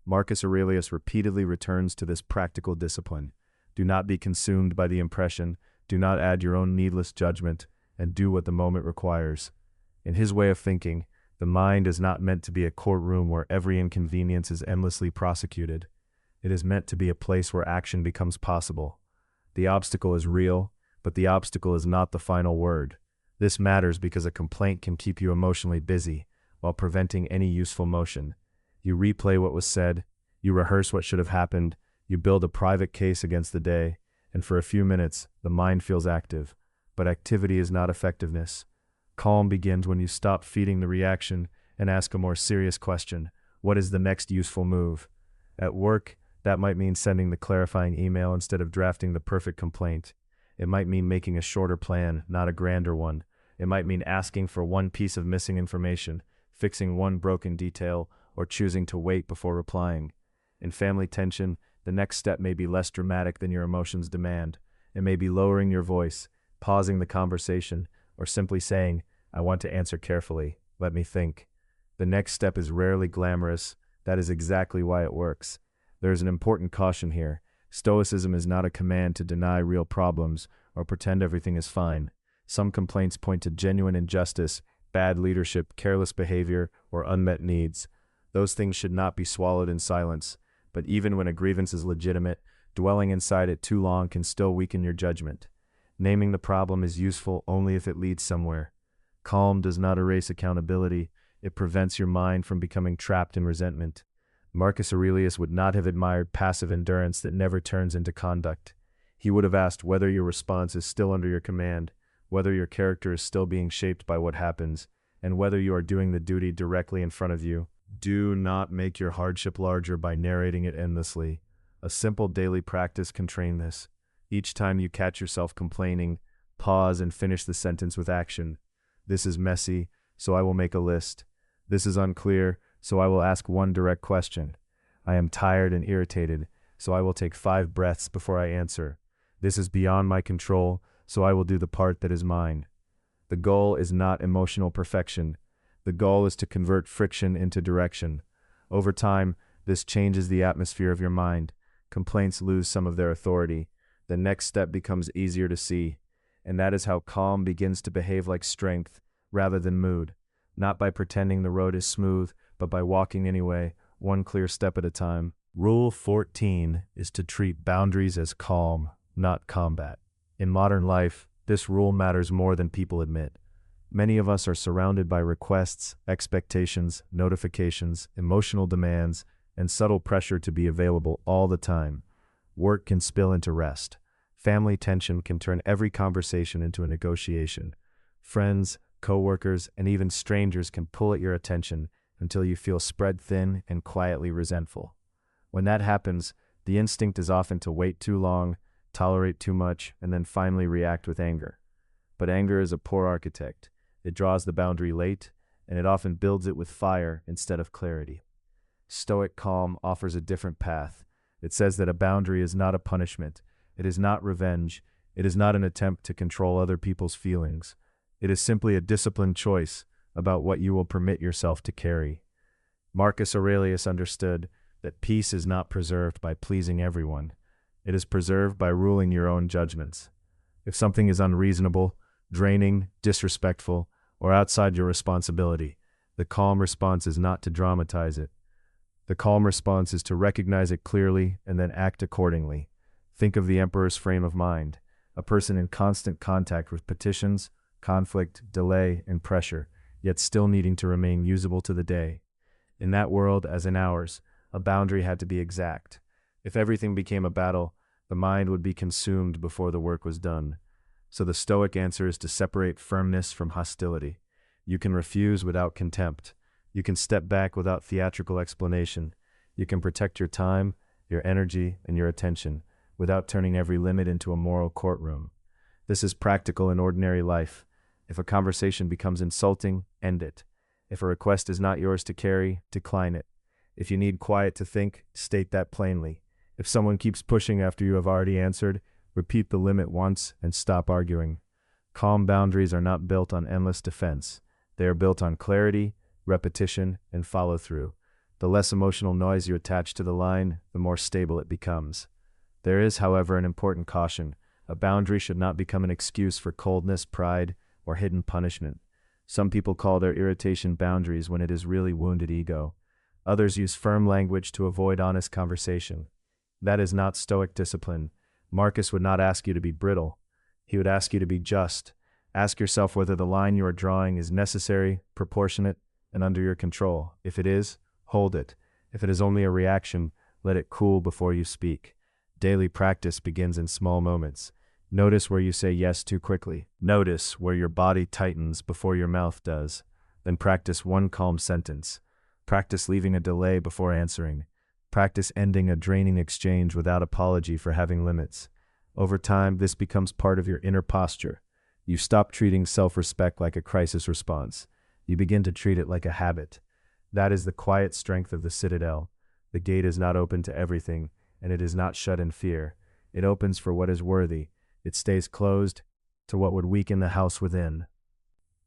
Marcus Aurelius repeatedly returns to this practical discipline. Do not be consumed by the impression, do not add your own needless judgment, and do what the moment requires. In his way of thinking, the mind is not meant to be a courtroom where every inconvenience is endlessly prosecuted. It is meant to be a place where action becomes possible. The obstacle is real, but the obstacle is not the final word. This matters because a complaint can keep you emotionally busy, while preventing any useful motion. You replay what was said, you rehearse what should have happened, you build a private case against the day, and for a few minutes, the mind feels active. But activity is not effectiveness. Calm begins when you stop feeding the reaction and ask a more serious question. What is the next useful move? At work, that might mean sending the clarifying email instead of drafting the perfect complaint. It might mean making a shorter plan, not a grander one. It might mean asking for one piece of missing information, fixing one broken detail, or choosing to wait before replying. In family tension, the next step may be less dramatic than your emotions demand. It may be lowering your voice, pausing the conversation, or simply saying, "I want to answer carefully. Let me think." The next step is rarely glamorous. That is exactly why it works. There is an important caution here. Stoicism is not a command to deny real problems or pretend everything is fine. Some complaints point to genuine injustice, bad leadership, careless behavior, or unmet needs. Those things should not be swallowed in silence. But even when a grievance is legitimate, dwelling inside it too long can still weaken your judgment. Naming the problem is useful only if it leads somewhere. Calm does not erase accountability. It prevents your mind from becoming trapped in resentment. Marcus Aurelius would not have admired passive endurance that never turns into conduct. He would have asked whether your response is still under your command, whether your character is still being shaped by what happens, and whether you are doing the duty directly in front of you. Do not make your hardship larger by narrating it endlessly. A simple daily practice can train this. Each time you catch yourself complaining, pause and finish the sentence with action. This is messy, so I will make a list. This is unclear, so I will ask one direct question. I am tired and irritated, so I will take 5 breaths before I answer. This is beyond my control, so I will do the part that is mine. The goal is not emotional perfection. The goal is to convert friction into direction. Over time, this changes the atmosphere of your mind. Complaints lose some of their authority. The next step becomes easier to see. And that is how calm begins to behave like strength rather than mood. Not by pretending the road is smooth, but by walking anyway, one clear step at a time. Rule 14 is to treat boundaries as calm, not combat. In modern life, this rule matters more than people admit. Many of us are surrounded by requests, expectations, notifications, emotional demands, and subtle pressure to be available all the time. Work can spill into rest. Family tension can turn every conversation into a negotiation. Friends, coworkers, and even strangers can pull at your attention until you feel spread thin and quietly resentful. When that happens, the instinct is often to wait too long, tolerate too much, and then finally react with anger. But anger is a poor architect. It draws the boundary late, and it often builds it with fire instead of clarity. Stoic calm offers a different path. It says that a boundary is not a punishment. It is not revenge. It is not an attempt to control other people's feelings. It is simply a disciplined choice about what you will permit yourself to carry. Marcus Aurelius understood that peace is not preserved by pleasing everyone. It is preserved by ruling your own judgments. If something is unreasonable, draining, disrespectful, or outside your responsibility, the calm response is not to dramatize it. The calm response is to recognize it clearly and then act accordingly. Think of the emperor's frame of mind, a person in constant contact with petitions, conflict, delay, and pressure, yet still needing to remain usable to the day. In that world, as in ours, a boundary had to be exact. If everything became a battle, the mind would be consumed before the work was done. So the Stoic answer is to separate firmness from hostility. You can refuse without contempt. You can step back without theatrical explanation. You can protect your time, your energy, and your attention without turning every limit into a moral courtroom. This is practical in ordinary life. If a conversation becomes insulting, end it. If a request is not yours to carry, decline it. If you need quiet to think, state that plainly. If someone keeps pushing after you have already answered, repeat the limit once and stop arguing. Calm boundaries are not built on endless defense. They are built on clarity, repetition, and follow-through. The less emotional noise you attach to the line, the more stable it becomes. There is, however, an important caution. A boundary should not become an excuse for coldness, pride, or hidden punishment. Some people call their irritation boundaries when it is really wounded ego. Others use firm language to avoid honest conversation. That is not Stoic discipline. Marcus would not ask you to be brittle. He would ask you to be just. Ask yourself whether the line you are drawing is necessary, proportionate, and under your control. If it is, hold it. If it is only a reaction, let it cool before you speak. Daily practice begins in small moments. Notice where you say yes too quickly. Notice where your body tightens before your mouth does. Then practice one calm sentence. Practice leaving a delay before answering. Practice ending a draining exchange without apology for having limits. Over time, this becomes part of your inner posture. You stop treating self-respect like a crisis response. You begin to treat it like a habit. That is the quiet strength of the citadel. The gate is not open to everything, and it is not shut in fear. It opens for what is worthy. It stays closed to what would weaken the house within.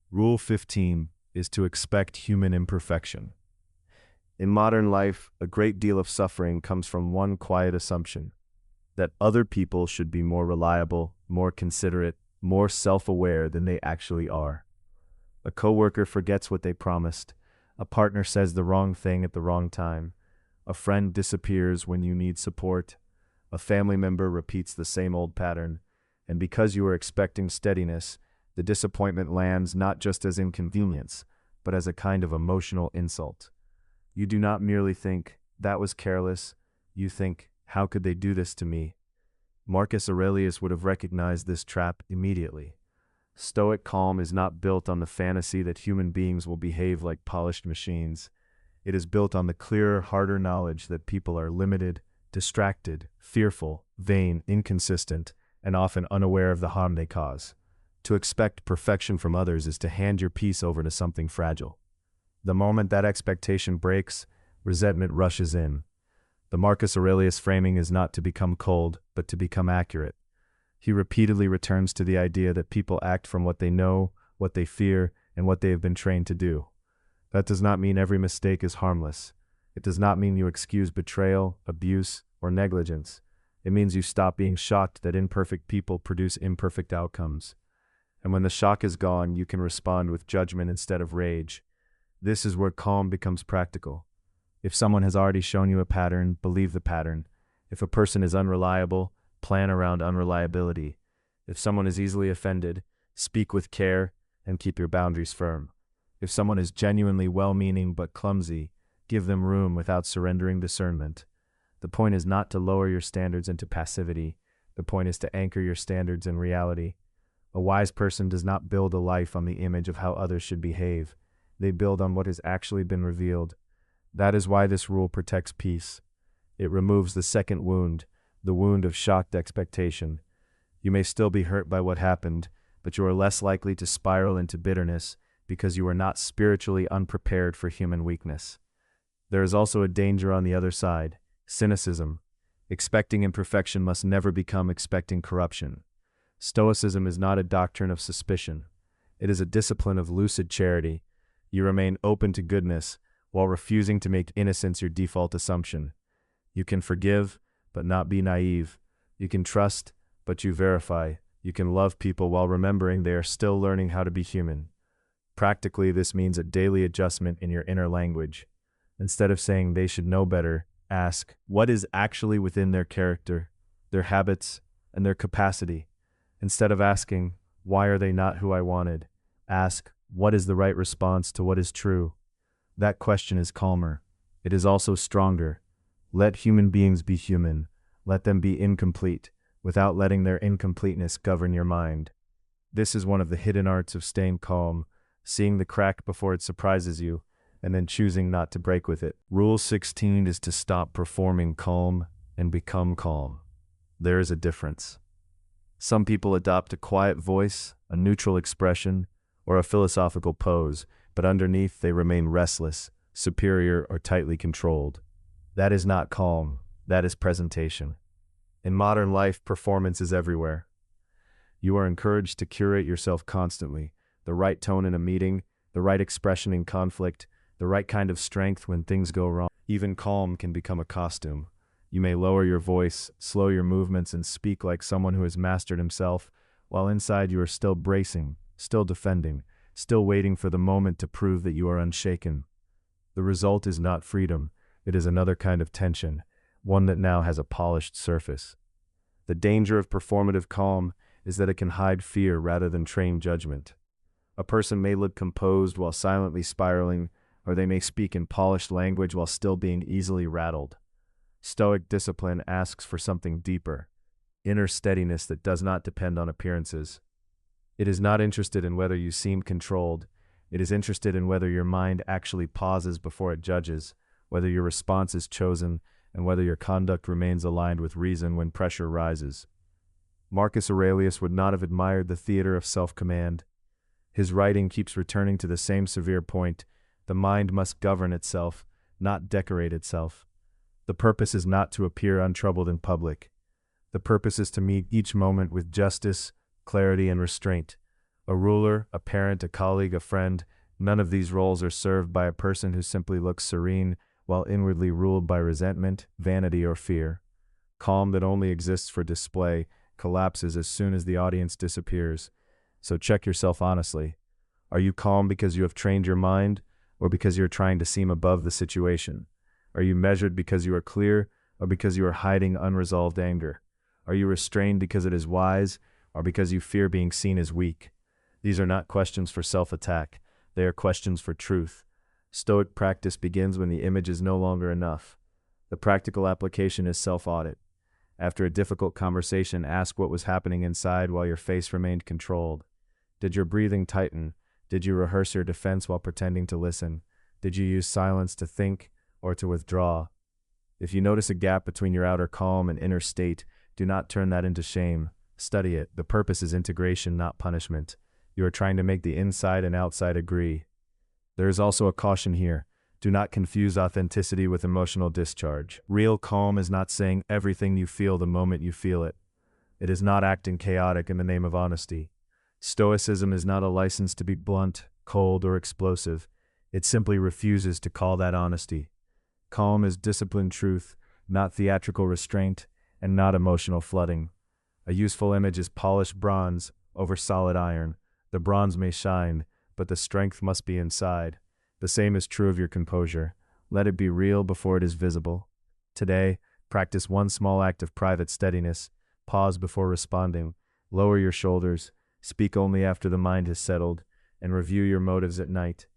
Rule 15 is to expect human imperfection. In modern life, a great deal of suffering comes from one quiet assumption: that other people should be more reliable, more considerate, more self-aware than they actually are. A coworker forgets what they promised. A partner says the wrong thing at the wrong time. A friend disappears when you need support. A family member repeats the same old pattern. And because you are expecting steadiness, the disappointment lands not just as inconvenience, but as a kind of emotional insult. You do not merely think, "That was careless." You think, "How could they do this to me?" Marcus Aurelius would have recognized this trap immediately. Stoic calm is not built on the fantasy that human beings will behave like polished machines. It is built on the clearer, harder knowledge that people are limited, distracted, fearful, vain, inconsistent, and often unaware of the harm they cause. To expect perfection from others is to hand your peace over to something fragile. The moment that expectation breaks, resentment rushes in. The Marcus Aurelius framing is not to become cold, but to become accurate. He repeatedly returns to the idea that people act from what they know, what they fear, and what they have been trained to do. That does not mean every mistake is harmless. It does not mean you excuse betrayal, abuse, or negligence. It means you stop being shocked that imperfect people produce imperfect outcomes. And when the shock is gone, you can respond with judgment instead of rage. This is where calm becomes practical. If someone has already shown you a pattern, believe the pattern. If a person is unreliable, plan around unreliability. If someone is easily offended, speak with care and keep your boundaries firm. If someone is genuinely well-meaning but clumsy, give them room without surrendering discernment. The point is not to lower your standards into passivity. The point is to anchor your standards in reality. A wise person does not build a life on the image of how others should behave. They build on what has actually been revealed. That is why this rule protects peace. It removes the second wound, the wound of shocked expectation. You may still be hurt by what happened, but you are less likely to spiral into bitterness because you are not spiritually unprepared for human weakness. There is also a danger on the other side: cynicism. Expecting imperfection must never become expecting corruption. Stoicism is not a doctrine of suspicion. It is a discipline of lucid charity. You remain open to goodness while refusing to make innocence your default assumption. You can forgive, but not be naive. You can trust, but you verify. You can love people while remembering they are still learning how to be human. Practically, this means a daily adjustment in your inner language. Instead of saying they should know better, ask, what is actually within their character, their habits, and their capacity? Instead of asking, why are they not who I wanted? Ask, what is the right response to what is true? That question is calmer. It is also stronger. Let human beings be human. Let them be incomplete, without letting their incompleteness govern your mind. This is one of the hidden arts of staying calm, seeing the crack before it surprises you, and then choosing not to break with it. Rule 16 is to stop performing calm and become calm. There is a difference. Some people adopt a quiet voice, a neutral expression, or a philosophical pose, but underneath they remain restless, superior, or tightly controlled. That is not calm. That is presentation. In modern life, performance is everywhere. You are encouraged to curate yourself constantly. The right tone in a meeting, the right expression in conflict, the right kind of strength when things go wrong. Even calm can become a costume. You may lower your voice, slow your movements, and speak like someone who has mastered himself, while inside you are still bracing, still defending, still waiting for the moment to prove that you are unshaken. The result is not freedom. It is another kind of tension, one that now has a polished surface. The danger of performative calm is that it can hide fear rather than train judgment. A person may look composed while silently spiraling, or they may speak in polished language while still being easily rattled. Stoic discipline asks for something deeper, inner steadiness that does not depend on appearances. It is not interested in whether you seem controlled. It is interested in whether your mind actually pauses before it judges, whether your response is chosen, and whether your conduct remains aligned with reason when pressure rises. Marcus Aurelius would not have admired the theater of self-command. His writing keeps returning to the same severe point: The mind must govern itself, not decorate itself. The purpose is not to appear untroubled in public. The purpose is to meet each moment with justice, clarity, and restraint. A ruler, a parent, a colleague, a friend, none of these roles are served by a person who simply looks serene while inwardly ruled by resentment, vanity, or fear. Calm that only exists for display collapses as soon as the audience disappears. So check yourself honestly. Are you calm because you have trained your mind, or because you're trying to seem above the situation? Are you measured because you are clear, or because you are hiding unresolved anger? Are you restrained because it is wise, or because you fear being seen as weak? These are not questions for self-attack. They are questions for truth. Stoic practice begins when the image is no longer enough. The practical application is self-audit. After a difficult conversation, ask what was happening inside while your face remained controlled. Did your breathing tighten? Did you rehearse your defense while pretending to listen? Did you use silence to think or to withdraw? If you notice a gap between your outer calm and inner state, do not turn that into shame. Study it. The purpose is integration, not punishment. You are trying to make the inside and outside agree. There is also a caution here. Do not confuse authenticity with emotional discharge. Real calm is not saying everything you feel the moment you feel it. It is not acting chaotic in the name of honesty. Stoicism is not a license to be blunt, cold, or explosive. It simply refuses to call that honesty. Calm is disciplined truth, not theatrical restraint, and not emotional flooding. A useful image is polished bronze over solid iron. The bronze may shine, but the strength must be inside. The same is true of your composure. Let it be real before it is visible. Today, practice one small act of private steadiness. Pause before responding. Lower your shoulders. Speak only after the mind has settled, and review your motives at night.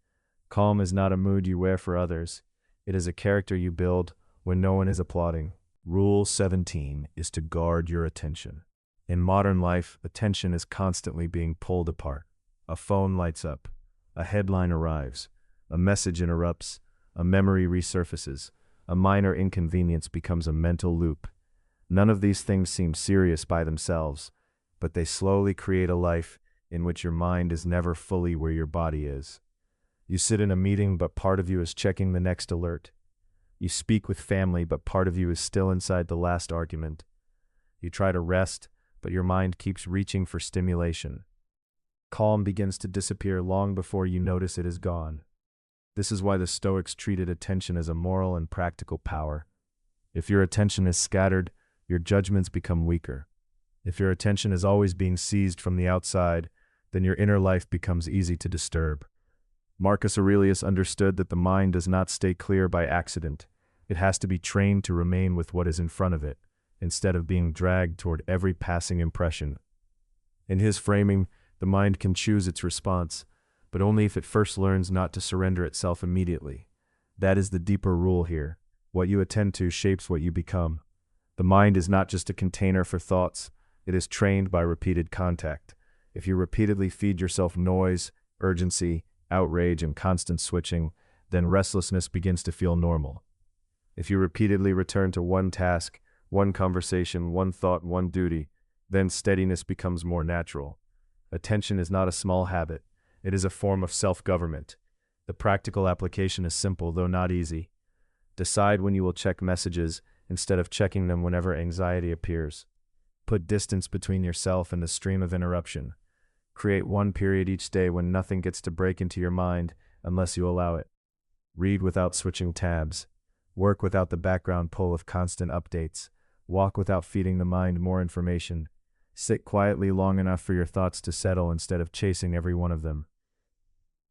Calm is not a mood you wear for others. It is a character you build when no one is applauding. Rule 17 is to guard your attention. In modern life, attention is constantly being pulled apart. A phone lights up. A headline arrives. A message interrupts. A memory resurfaces. A minor inconvenience becomes a mental loop. None of these things seem serious by themselves, but they slowly create a life in which your mind is never fully where your body is. You sit in a meeting, but part of you is checking the next alert. You speak with family, but part of you is still inside the last argument. You try to rest, but your mind keeps reaching for stimulation. Calm begins to disappear long before you notice it is gone. This is why the Stoics treated attention as a moral and practical power. If your attention is scattered, your judgments become weaker. If your attention is always being seized from the outside, then your inner life becomes easy to disturb. Marcus Aurelius understood that the mind does not stay clear by accident. It has to be trained to remain with what is in front of it, instead of being dragged toward every passing impression. In his framing, the mind can choose its response, but only if it first learns not to surrender itself immediately. That is the deeper rule here. What you attend to shapes what you become. The mind is not just a container for thoughts. It is trained by repeated contact. If you repeatedly feed yourself noise, urgency, outrage, and constant switching, then restlessness begins to feel normal. If you repeatedly return to one task, one conversation, one thought, one duty, then steadiness becomes more natural. Attention is not a small habit. It is a form of self-government. The practical application is simple, though not easy. Decide when you will check messages instead of checking them whenever anxiety appears. Put distance between yourself and the stream of interruption. Create one period each day when nothing gets to break into your mind unless you allow it. Read without switching tabs. Work without the background pull of constant updates. Walk without feeding the mind more information. Sit quietly long enough for your thoughts to settle instead of chasing every one of them.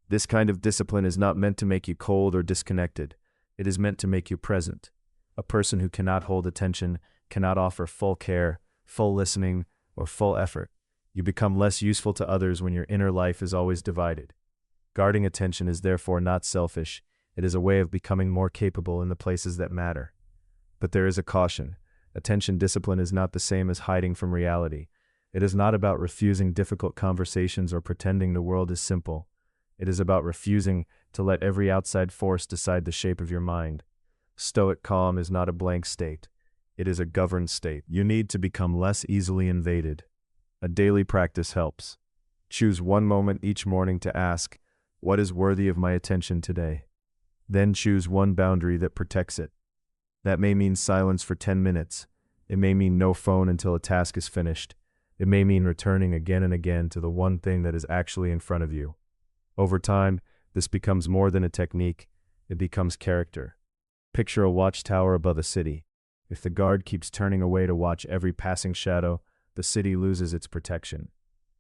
This kind of discipline is not meant to make you cold or disconnected. It is meant to make you present. A person who cannot hold attention cannot offer full care, full listening, or full effort. You become less useful to others when your inner life is always divided. Guarding attention is therefore not selfish. It is a way of becoming more capable in the places that matter. But there is a caution. Attention discipline is not the same as hiding from reality. It is not about refusing difficult conversations or pretending the world is simple. It is about refusing to let every outside force decide the shape of your mind. Stoic calm is not a blank state. It is a governed state. You need to become less easily invaded. A daily practice helps. Choose one moment each morning to ask, what is worthy of my attention today? Then choose one boundary that protects it. That may mean silence for 10 minutes. It may mean no phone until a task is finished. It may mean returning again and again to the one thing that is actually in front of you. Over time, this becomes more than a technique. It becomes character. Picture a watchtower above a city. If the guard keeps turning away to watch every passing shadow, the city loses its protection.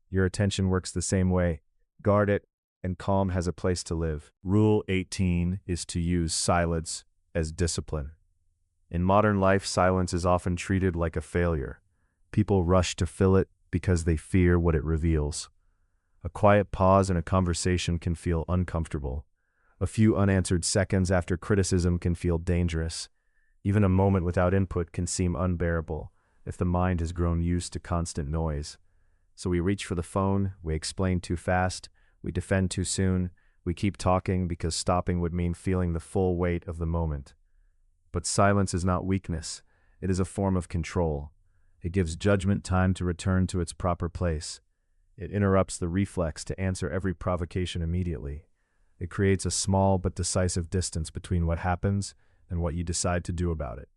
Your attention works the same way. Guard it, and calm has a place to live. Rule 18 is to use silence as discipline. In modern life, silence is often treated like a failure. People rush to fill it because they fear what it reveals. A quiet pause in a conversation can feel uncomfortable. A few unanswered seconds after criticism can feel dangerous. Even a moment without input can seem unbearable if the mind has grown used to constant noise. So we reach for the phone, we explain too fast, we defend too soon, we keep talking because stopping would mean feeling the full weight of the moment. But silence is not weakness, it is a form of control. It gives judgment time to return to its proper place. It interrupts the reflex to answer every provocation immediately. It creates a small but decisive distance between what happens and what you decide to do about it.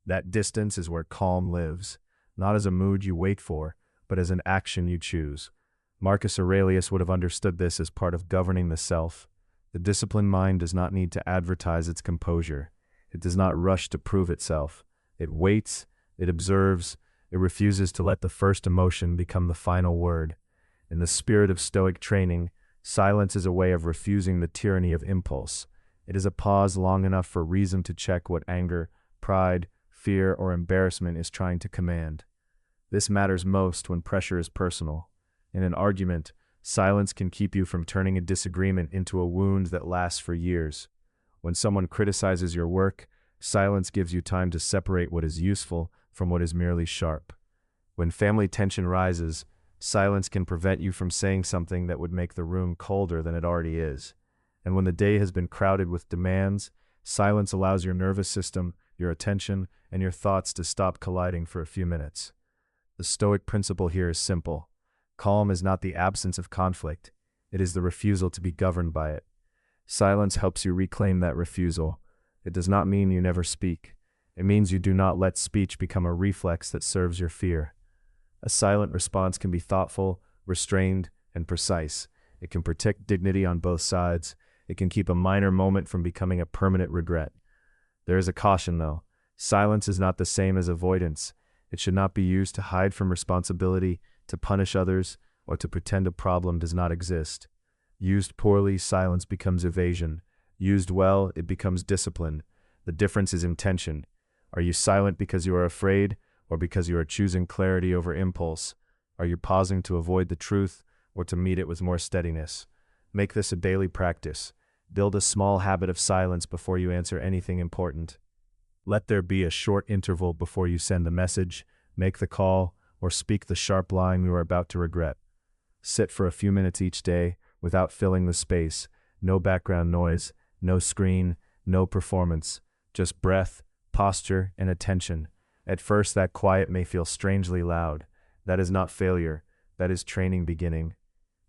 That distance is where calm lives, not as a mood you wait for, but as an action you choose. Marcus Aurelius would have understood this as part of governing the self. The disciplined mind does not need to advertise its composure. It does not rush to prove itself. It waits, it observes, it refuses to let the first emotion become the final word. In the spirit of Stoic training, silence is a way of refusing the tyranny of impulse. It is a pause long enough for reason to check what anger, pride, fear, or embarrassment is trying to command. This matters most when pressure is personal. In an argument, silence can keep you from turning a disagreement into a wound that lasts for years. When someone criticizes your work, silence gives you time to separate what is useful from what is merely sharp. When family tension rises, silence can prevent you from saying something that would make the room colder than it already is. And when the day has been crowded with demands, silence allows your nervous system, your attention, and your thoughts to stop colliding for a few minutes. The Stoic principle here is simple. Calm is not the absence of conflict. It is the refusal to be governed by it. Silence helps you reclaim that refusal. It does not mean you never speak. It means you do not let speech become a reflex that serves your fear. A silent response can be thoughtful, restrained, and precise. It can protect dignity on both sides. It can keep a minor moment from becoming a permanent regret. There is a caution, though. Silence is not the same as avoidance. It should not be used to hide from responsibility, to punish others, or to pretend a problem does not exist. Used poorly, silence becomes evasion. Used well, it becomes discipline. The difference is intention. Are you silent because you are afraid, or because you are choosing clarity over impulse? Are you pausing to avoid the truth, or to meet it with more steadiness? Make this a daily practice. Build a small habit of silence before you answer anything important. Let there be a short interval before you send a message, make the call, or speak the sharp line you are about to regret. Sit for a few minutes each day without filling the space. No background noise, no screen, no performance. Just breath, posture, and attention. At first, that quiet may feel strangely loud. That is not failure. That is training beginning.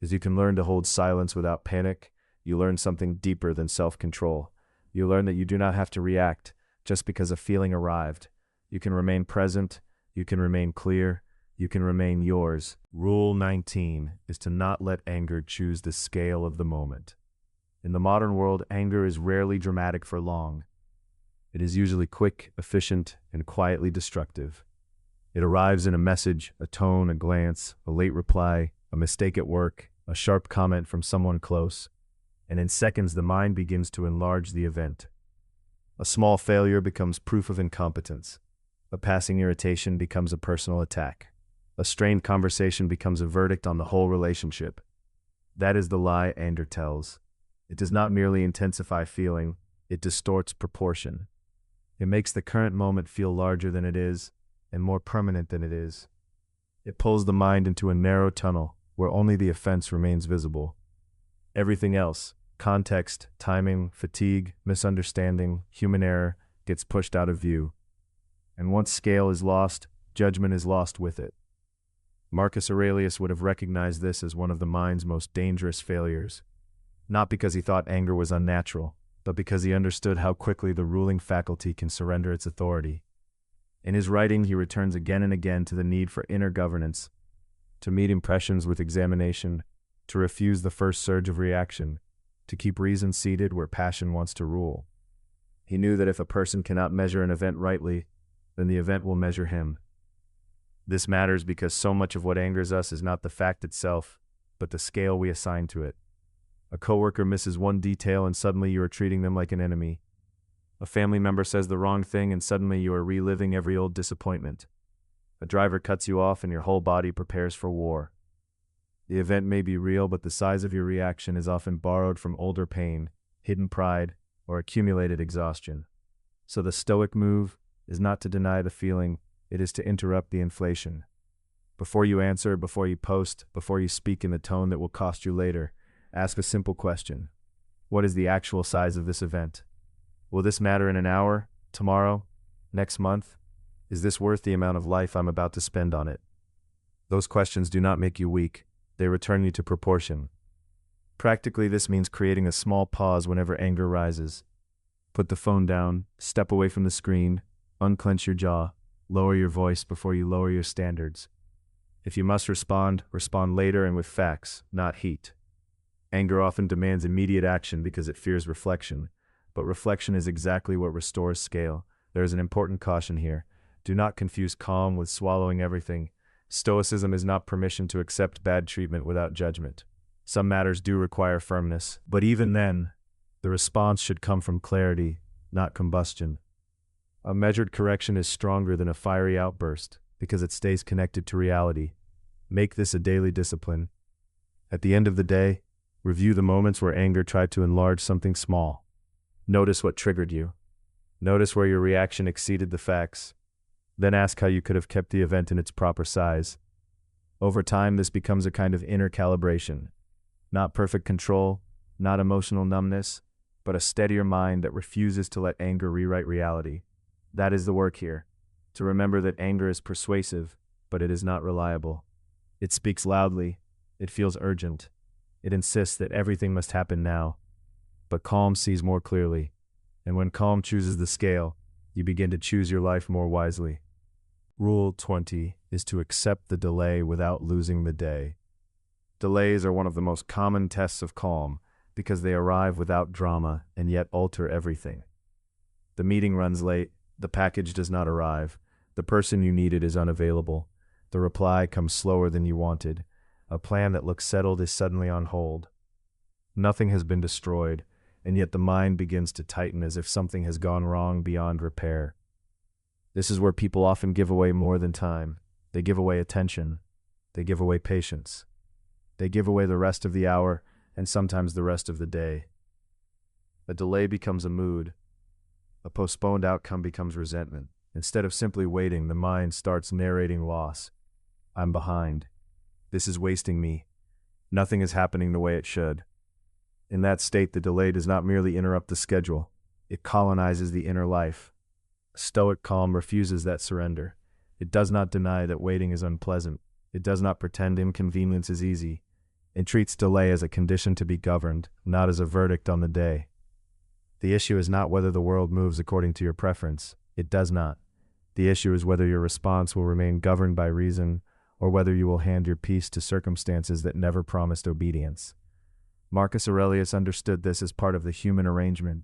As you can learn to hold silence without panic, you learn something deeper than self-control. You learn that you do not have to react just because a feeling arrived. You can remain present, you can remain clear, you can remain yours. Rule 19 is to not let anger choose the scale of the moment. In the modern world, anger is rarely dramatic for long. It is usually quick, efficient, and quietly destructive. It arrives in a message, a tone, a glance, a late reply, a mistake at work, a sharp comment from someone close, and in seconds the mind begins to enlarge the event. A small failure becomes proof of incompetence. A passing irritation becomes a personal attack. A strained conversation becomes a verdict on the whole relationship. That is the lie anger tells. It does not merely intensify feeling, it distorts proportion. It makes the current moment feel larger than it is and more permanent than it is. It pulls the mind into a narrow tunnel where only the offense remains visible. Everything else, context, timing, fatigue, misunderstanding, human error, gets pushed out of view. And once scale is lost, judgment is lost with it. Marcus Aurelius would have recognized this as one of the mind's most dangerous failures. Not because he thought anger was unnatural, but because he understood how quickly the ruling faculty can surrender its authority. In his writing, he returns again and again to the need for inner governance, to meet impressions with examination, to refuse the first surge of reaction, to keep reason seated where passion wants to rule. He knew that if a person cannot measure an event rightly, then the event will measure him. This matters because so much of what angers us is not the fact itself, but the scale we assign to it. A coworker misses one detail and suddenly you are treating them like an enemy. A family member says the wrong thing and suddenly you are reliving every old disappointment. A driver cuts you off and your whole body prepares for war. The event may be real, but the size of your reaction is often borrowed from older pain, hidden pride, or accumulated exhaustion. So the Stoic move is not to deny the feeling, it is to interrupt the inflation. Before you answer, before you post, before you speak in the tone that will cost you later, ask a simple question. What is the actual size of this event? Will this matter in an hour, tomorrow, next month? Is this worth the amount of life I'm about to spend on it? Those questions do not make you weak, they return you to proportion. Practically, this means creating a small pause whenever anger rises. Put the phone down, step away from the screen, unclench your jaw, lower your voice before you lower your standards. If you must respond, respond later and with facts, not heat. Anger often demands immediate action because it fears reflection, but reflection is exactly what restores scale. There is an important caution here. Do not confuse calm with swallowing everything. Stoicism is not permission to accept bad treatment without judgment. Some matters do require firmness, but even then, the response should come from clarity, not combustion. A measured correction is stronger than a fiery outburst because it stays connected to reality. Make this a daily discipline. At the end of the day, review the moments where anger tried to enlarge something small. Notice what triggered you. Notice where your reaction exceeded the facts. Then ask how you could have kept the event in its proper size. Over time, this becomes a kind of inner calibration. Not perfect control, not emotional numbness, but a steadier mind that refuses to let anger rewrite reality. That is the work here. To remember that anger is persuasive, but it is not reliable. It speaks loudly. It feels urgent. It insists that everything must happen now. But calm sees more clearly. And when calm chooses the scale, you begin to choose your life more wisely. Rule 20 is to accept the delay without losing the day. Delays are one of the most common tests of calm because they arrive without drama and yet alter everything. The meeting runs late, the package does not arrive, the person you needed is unavailable, the reply comes slower than you wanted, a plan that looks settled is suddenly on hold. Nothing has been destroyed, and yet the mind begins to tighten as if something has gone wrong beyond repair. This is where people often give away more than time. They give away attention. They give away patience. They give away the rest of the hour and sometimes the rest of the day. A delay becomes a mood. A postponed outcome becomes resentment. Instead of simply waiting, the mind starts narrating loss. I'm behind. This is wasting me. Nothing is happening the way it should. In that state, the delay does not merely interrupt the schedule. It colonizes the inner life. Stoic calm refuses that surrender. It does not deny that waiting is unpleasant. It does not pretend inconvenience is easy. It treats delay as a condition to be governed, not as a verdict on the day. The issue is not whether the world moves according to your preference. It does not. The issue is whether your response will remain governed by reason, or whether you will hand your peace to circumstances that never promised obedience. Marcus Aurelius understood this as part of the human arrangement.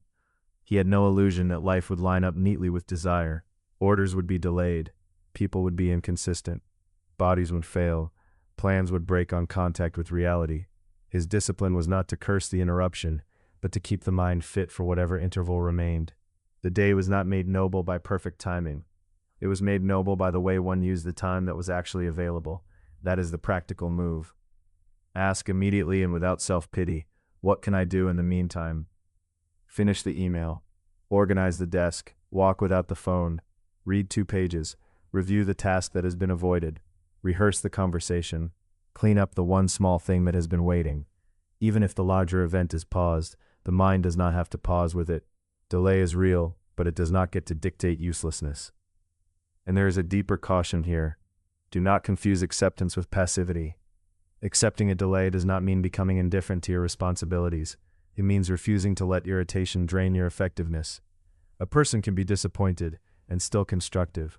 He had no illusion that life would line up neatly with desire. Orders would be delayed. People would be inconsistent. Bodies would fail. Plans would break on contact with reality. His discipline was not to curse the interruption, but to keep the mind fit for whatever interval remained. The day was not made noble by perfect timing. It was made noble by the way one used the time that was actually available. That is the practical move. Ask immediately and without self-pity, what can I do in the meantime? Finish the email. Organize the desk. Walk without the phone. Read 2 pages. Review the task that has been avoided. Rehearse the conversation. Clean up the one small thing that has been waiting. Even if the larger event is paused, the mind does not have to pause with it. Delay is real, but it does not get to dictate uselessness. And there is a deeper caution here. Do not confuse acceptance with passivity. Accepting a delay does not mean becoming indifferent to your responsibilities. It means refusing to let irritation drain your effectiveness. A person can be disappointed and still constructive.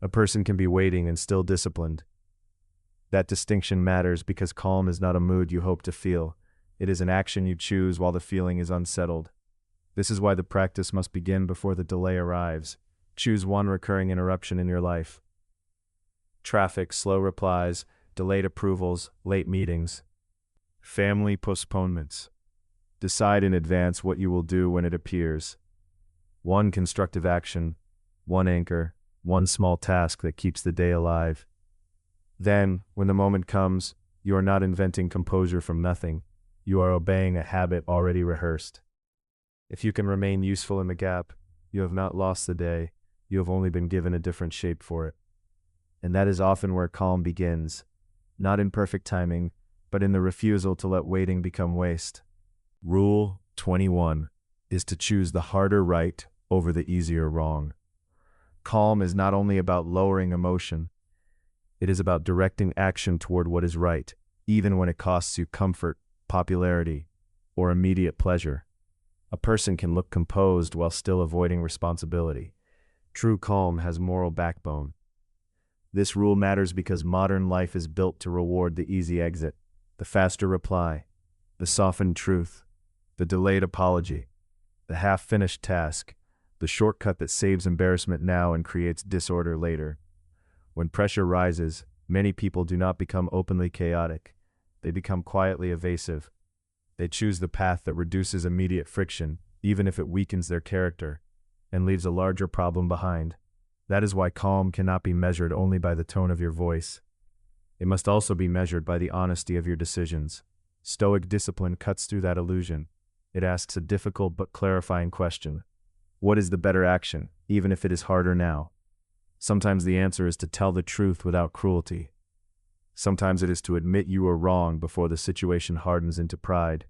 A person can be waiting and still disciplined. That distinction matters because calm is not a mood you hope to feel. It is an action you choose while the feeling is unsettled. This is why the practice must begin before the delay arrives. Choose one recurring interruption in your life. Traffic, slow replies, delayed approvals, late meetings. Family postponements. Decide in advance what you will do when it appears. One constructive action, one anchor, one small task that keeps the day alive. Then, when the moment comes, you are not inventing composure from nothing. You are obeying a habit already rehearsed. If you can remain useful in the gap, you have not lost the day, you have only been given a different shape for it. And that is often where calm begins, not in perfect timing, but in the refusal to let waiting become waste. Rule 21 is to choose the harder right over the easier wrong. Calm is not only about lowering emotion, it is about directing action toward what is right, even when it costs you comfort, popularity, or immediate pleasure. A person can look composed while still avoiding responsibility. True calm has moral backbone. This rule matters because modern life is built to reward the easy exit, the faster reply, the softened truth, the delayed apology, the half-finished task, the shortcut that saves embarrassment now and creates disorder later. When pressure rises, many people do not become openly chaotic. They become quietly evasive. They choose the path that reduces immediate friction, even if it weakens their character, and leaves a larger problem behind. That is why calm cannot be measured only by the tone of your voice. It must also be measured by the honesty of your decisions. Stoic discipline cuts through that illusion. It asks a difficult but clarifying question. What is the better action, even if it is harder now? Sometimes the answer is to tell the truth without cruelty. Sometimes it is to admit you were wrong before the situation hardens into pride.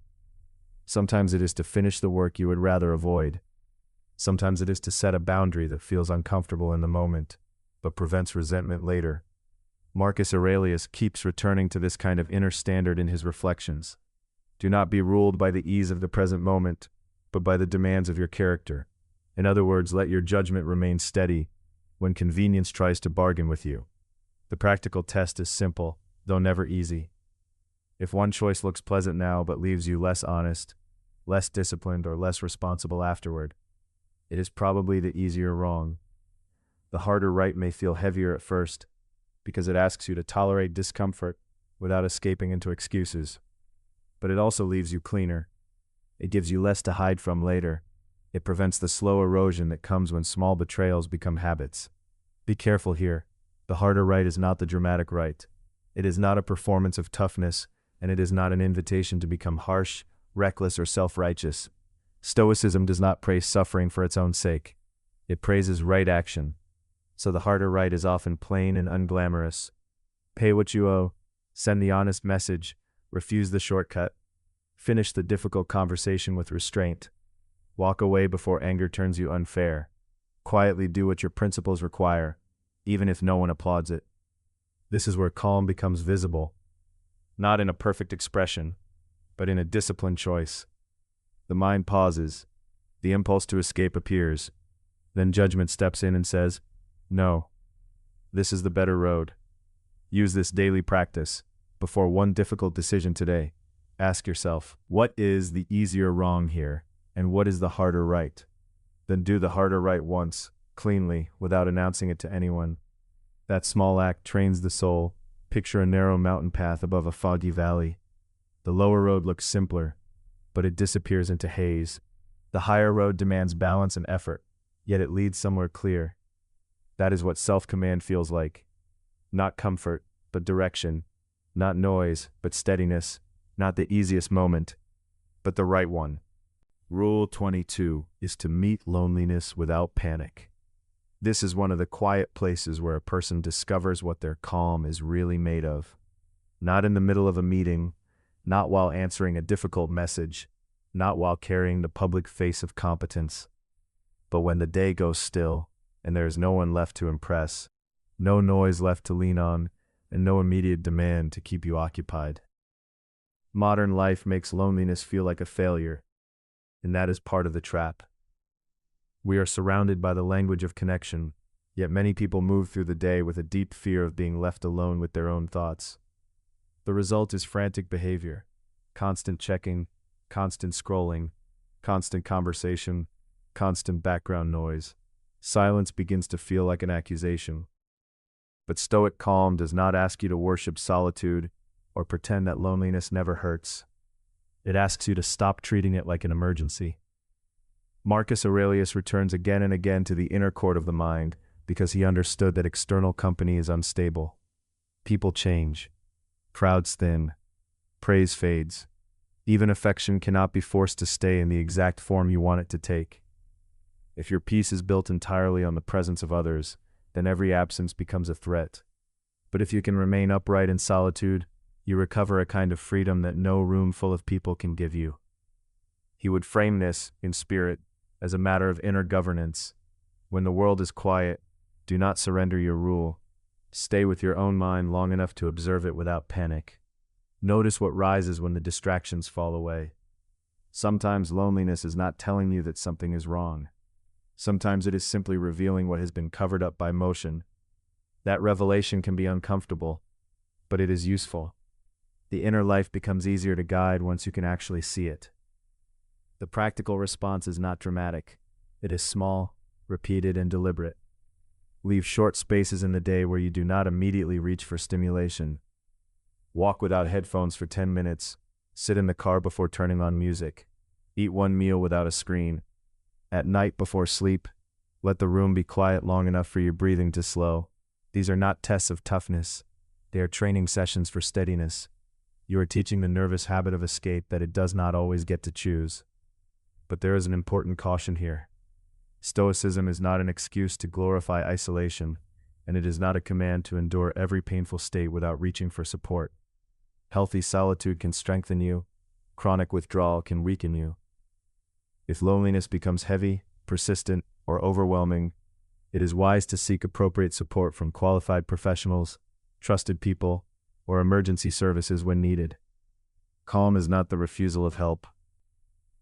Sometimes it is to finish the work you would rather avoid. Sometimes it is to set a boundary that feels uncomfortable in the moment, but prevents resentment later. Marcus Aurelius keeps returning to this kind of inner standard in his reflections. Do not be ruled by the ease of the present moment, but by the demands of your character. In other words, let your judgment remain steady when convenience tries to bargain with you. The practical test is simple, though never easy. If one choice looks pleasant now but leaves you less honest, less disciplined, or less responsible afterward, it is probably the easier wrong. The harder right may feel heavier at first, because it asks you to tolerate discomfort without escaping into excuses. But it also leaves you cleaner. It gives you less to hide from later. It prevents the slow erosion that comes when small betrayals become habits. Be careful here. The harder right is not the dramatic right. It is not a performance of toughness, and it is not an invitation to become harsh, reckless, or self-righteous. Stoicism does not praise suffering for its own sake. It praises right action. So the harder right is often plain and unglamorous. Pay what you owe, send the honest message, refuse the shortcut, finish the difficult conversation with restraint, walk away before anger turns you unfair, quietly do what your principles require, even if no one applauds it. This is where calm becomes visible, not in a perfect expression, but in a disciplined choice. The mind pauses, the impulse to escape appears, then judgment steps in and says, "No, this is the better road." Use this daily practice. Before one difficult decision today, ask yourself, what is the easier wrong here, and what is the harder right? Then do the harder right once, cleanly, without announcing it to anyone. That small act trains the soul. Picture a narrow mountain path above a foggy valley. The lower road looks simpler, but it disappears into haze. The higher road demands balance and effort, yet it leads somewhere clear. That is what self-command feels like. Not comfort, but direction. Not noise, but steadiness. Not the easiest moment, but the right one. Rule 22 is to meet loneliness without panic. This is one of the quiet places where a person discovers what their calm is really made of. Not in the middle of a meeting, not while answering a difficult message, not while carrying the public face of competence, but when the day goes still and there is no one left to impress, no noise left to lean on, and no immediate demand to keep you occupied. Modern life makes loneliness feel like a failure. and that is part of the trap. We are surrounded by the language of connection, yet many people move through the day with a deep fear of being left alone with their own thoughts. The result is frantic behavior, constant checking, constant scrolling, constant conversation, constant background noise. Silence begins to feel like an accusation. But Stoic calm does not ask you to worship solitude or pretend that loneliness never hurts. It asks you to stop treating it like an emergency. Marcus Aurelius returns again and again to the inner court of the mind because he understood that external company is unstable. People change. Crowds thin. Praise fades. Even affection cannot be forced to stay in the exact form you want it to take. If your peace is built entirely on the presence of others, then every absence becomes a threat. But if you can remain upright in solitude, you recover a kind of freedom that no room full of people can give you. He would frame this, in spirit, as a matter of inner governance. When the world is quiet, do not surrender your rule. Stay with your own mind long enough to observe it without panic. Notice what rises when the distractions fall away. Sometimes loneliness is not telling you that something is wrong. Sometimes it is simply revealing what has been covered up by motion. That revelation can be uncomfortable, but it is useful. The inner life becomes easier to guide once you can actually see it. The practical response is not dramatic. It is small, repeated, and deliberate. Leave short spaces in the day where you do not immediately reach for stimulation. Walk without headphones for 10 minutes. Sit in the car before turning on music. Eat one meal without a screen. At night before sleep, let the room be quiet long enough for your breathing to slow. These are not tests of toughness. They are training sessions for steadiness. You are teaching the nervous habit of escape that it does not always get to choose. But there is an important caution here. Stoicism is not an excuse to glorify isolation, and it is not a command to endure every painful state without reaching for support. Healthy solitude can strengthen you. Chronic withdrawal can weaken you. If loneliness becomes heavy, persistent, or overwhelming, it is wise to seek appropriate support from qualified professionals, trusted people, or emergency services when needed. Calm is not the refusal of help.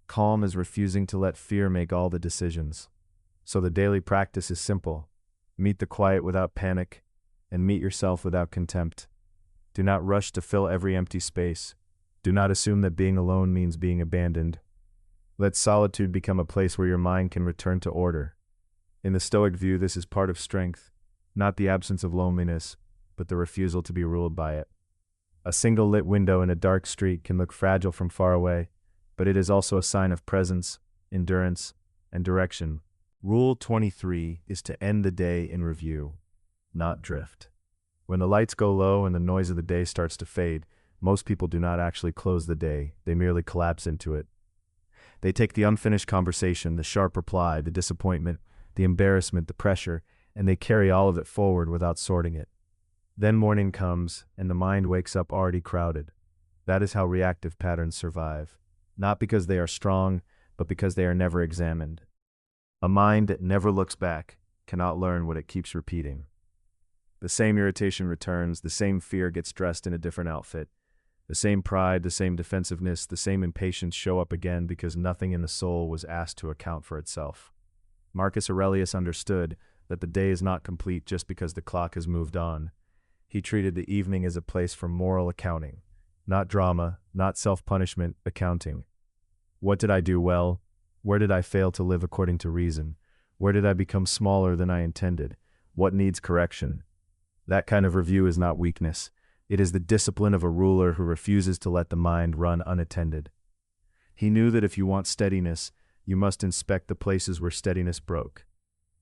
Calm is refusing to let fear make all the decisions. So the daily practice is simple. Meet the quiet without panic, and meet yourself without contempt. Do not rush to fill every empty space. Do not assume that being alone means being abandoned. Let solitude become a place where your mind can return to order. In the Stoic view, this is part of strength, not the absence of loneliness, but the refusal to be ruled by it. A single lit window in a dark street can look fragile from far away, but it is also a sign of presence, endurance, and direction. Rule 23 is to end the day in review, not drift. When the lights go low and the noise of the day starts to fade, most people do not actually close the day, they merely collapse into it. They take the unfinished conversation, the sharp reply, the disappointment, the embarrassment, the pressure, and they carry all of it forward without sorting it. Then morning comes, and the mind wakes up already crowded. That is how reactive patterns survive. Not because they are strong, but because they are never examined. A mind that never looks back cannot learn what it keeps repeating. The same irritation returns, the same fear gets dressed in a different outfit. The same pride, the same defensiveness, the same impatience show up again because nothing in the soul was asked to account for itself. Marcus Aurelius understood that the day is not complete just because the clock has moved on. He treated the evening as a place for moral accounting, not drama, not self-punishment, accounting. What did I do well? Where did I fail to live according to reason? Where did I become smaller than I intended? What needs correction? That kind of review is not weakness. It is the discipline of a ruler who refuses to let the mind run unattended. He knew that if you want steadiness, you must inspect the places where steadiness broke.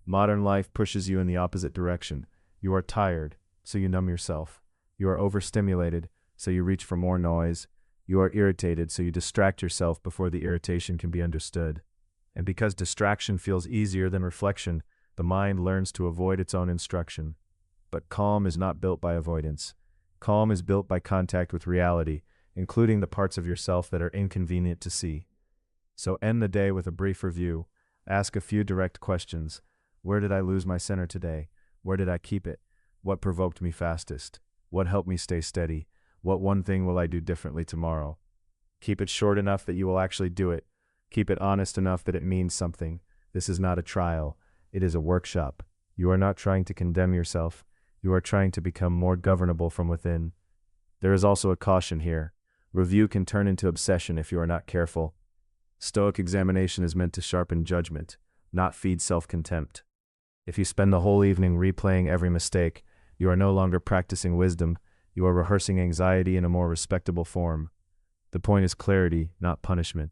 Modern life pushes you in the opposite direction. You are tired, so you numb yourself. You are overstimulated, so you reach for more noise. You are irritated, so you distract yourself before the irritation can be understood. And because distraction feels easier than reflection, the mind learns to avoid its own instruction. But calm is not built by avoidance. Calm is built by contact with reality, including the parts of yourself that are inconvenient to see. So end the day with a brief review. Ask a few direct questions. Where did I lose my center today? Where did I keep it? What provoked me fastest? What helped me stay steady? What one thing will I do differently tomorrow? Keep it short enough that you will actually do it. Keep it honest enough that it means something. This is not a trial. It is a workshop. You are not trying to condemn yourself. You are trying to become more governable from within. There is also a caution here. Review can turn into obsession if you are not careful. Stoic examination is meant to sharpen judgment, not feed self-contempt. If you spend the whole evening replaying every mistake, you are no longer practicing wisdom, you are rehearsing anxiety in a more respectable form. The point is clarity, not punishment.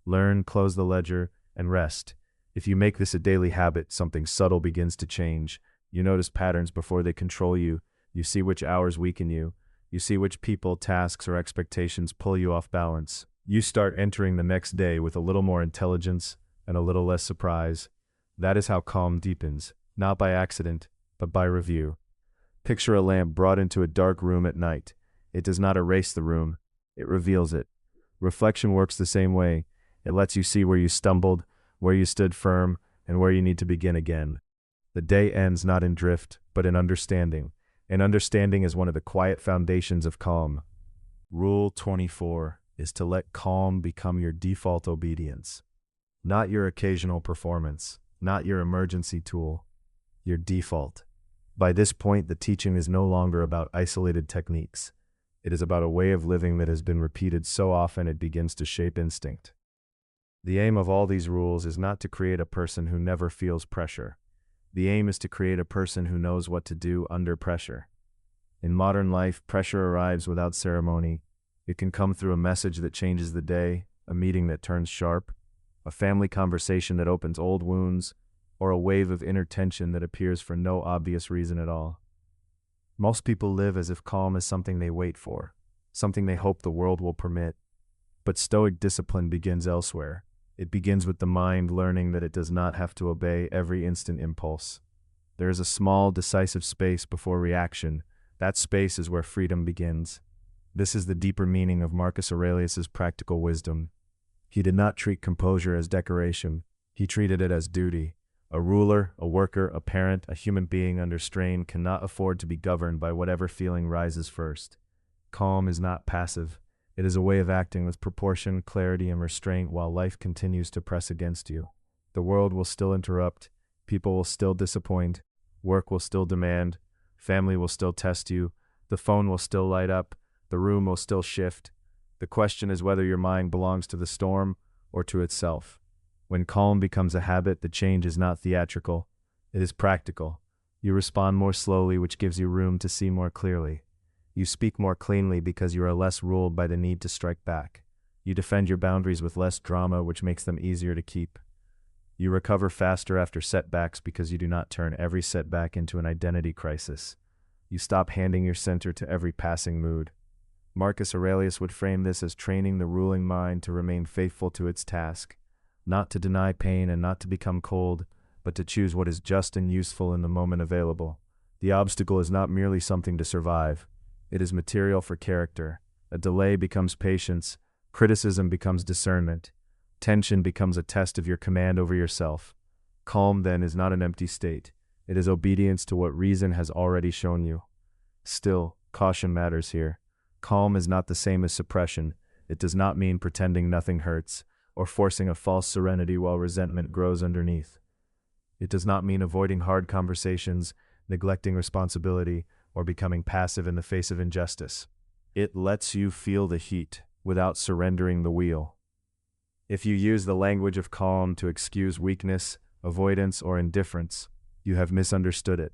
Learn, close the ledger, and rest. If you make this a daily habit, something subtle begins to change. You notice patterns before they control you. You see which hours weaken you. You see which people, tasks, or expectations pull you off balance. You start entering the next day with a little more intelligence and a little less surprise. That is how calm deepens, not by accident, but by review. Picture a lamp brought into a dark room at night. It does not erase the room, it reveals it. Reflection works the same way. It lets you see where you stumbled, where you stood firm, and where you need to begin again. The day ends not in drift, but in understanding. And understanding is one of the quiet foundations of calm. Rule 24 is to let calm become your default obedience. Not your occasional performance, not your emergency tool, your default. By this point, the teaching is no longer about isolated techniques. It is about a way of living that has been repeated so often it begins to shape instinct. The aim of all these rules is not to create a person who never feels pressure. The aim is to create a person who knows what to do under pressure. In modern life, pressure arrives without ceremony. It can come through a message that changes the day, a meeting that turns sharp, a family conversation that opens old wounds, or a wave of inner tension that appears for no obvious reason at all. Most people live as if calm is something they wait for, something they hope the world will permit. But Stoic discipline begins elsewhere. It begins with the mind learning that it does not have to obey every instant impulse. There is a small, decisive space before reaction. That space is where freedom begins. This is the deeper meaning of Marcus Aurelius's practical wisdom. He did not treat composure as decoration. He treated it as duty. A ruler, a worker, a parent, a human being under strain cannot afford to be governed by whatever feeling rises first. Calm is not passive. It is a way of acting with proportion, clarity, and restraint while life continues to press against you. The world will still interrupt, people will still disappoint, work will still demand, family will still test you, the phone will still light up, the room will still shift. The question is whether your mind belongs to the storm or to itself. When calm becomes a habit, the change is not theatrical, it is practical. You respond more slowly, which gives you room to see more clearly. You speak more cleanly because you are less ruled by the need to strike back. You defend your boundaries with less drama, which makes them easier to keep. You recover faster after setbacks because you do not turn every setback into an identity crisis. You stop handing your center to every passing mood. Marcus Aurelius would frame this as training the ruling mind to remain faithful to its task, not to deny pain and not to become cold, but to choose what is just and useful in the moment available. The obstacle is not merely something to survive. It is material for character. A delay becomes patience. Criticism becomes discernment. Tension becomes a test of your command over yourself. Calm, then, is not an empty state. It is obedience to what reason has already shown you. Still, caution matters here. Calm is not the same as suppression. It does not mean pretending nothing hurts, or forcing a false serenity while resentment grows underneath. It does not mean avoiding hard conversations, neglecting responsibility, or becoming passive in the face of injustice. It lets you feel the heat without surrendering the wheel. If you use the language of calm to excuse weakness, avoidance, or indifference, you have misunderstood it.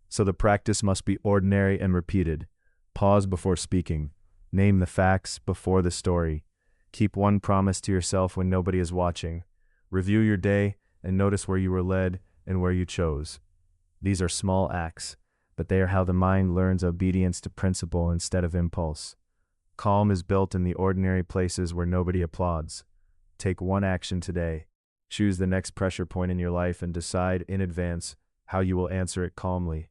So the practice must be ordinary and repeated. Pause before speaking. Name the facts before the story. Keep one promise to yourself when nobody is watching. Review your day and notice where you were led and where you chose. These are small acts, but they are how the mind learns obedience to principle instead of impulse. Calm is built in the ordinary places where nobody applauds. Take one action today. Choose the next pressure point in your life and decide in advance how you will answer it calmly.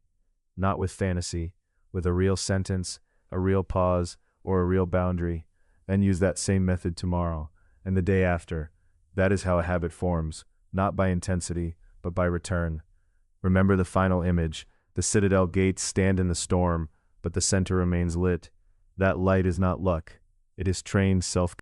Not with fantasy, with a real sentence, a real pause, or a real boundary. Then use that same method tomorrow and the day after. That is how a habit forms, not by intensity, but by return. Remember the final image. The citadel gates stand in the storm, but the center remains lit. That light is not luck. It is trained self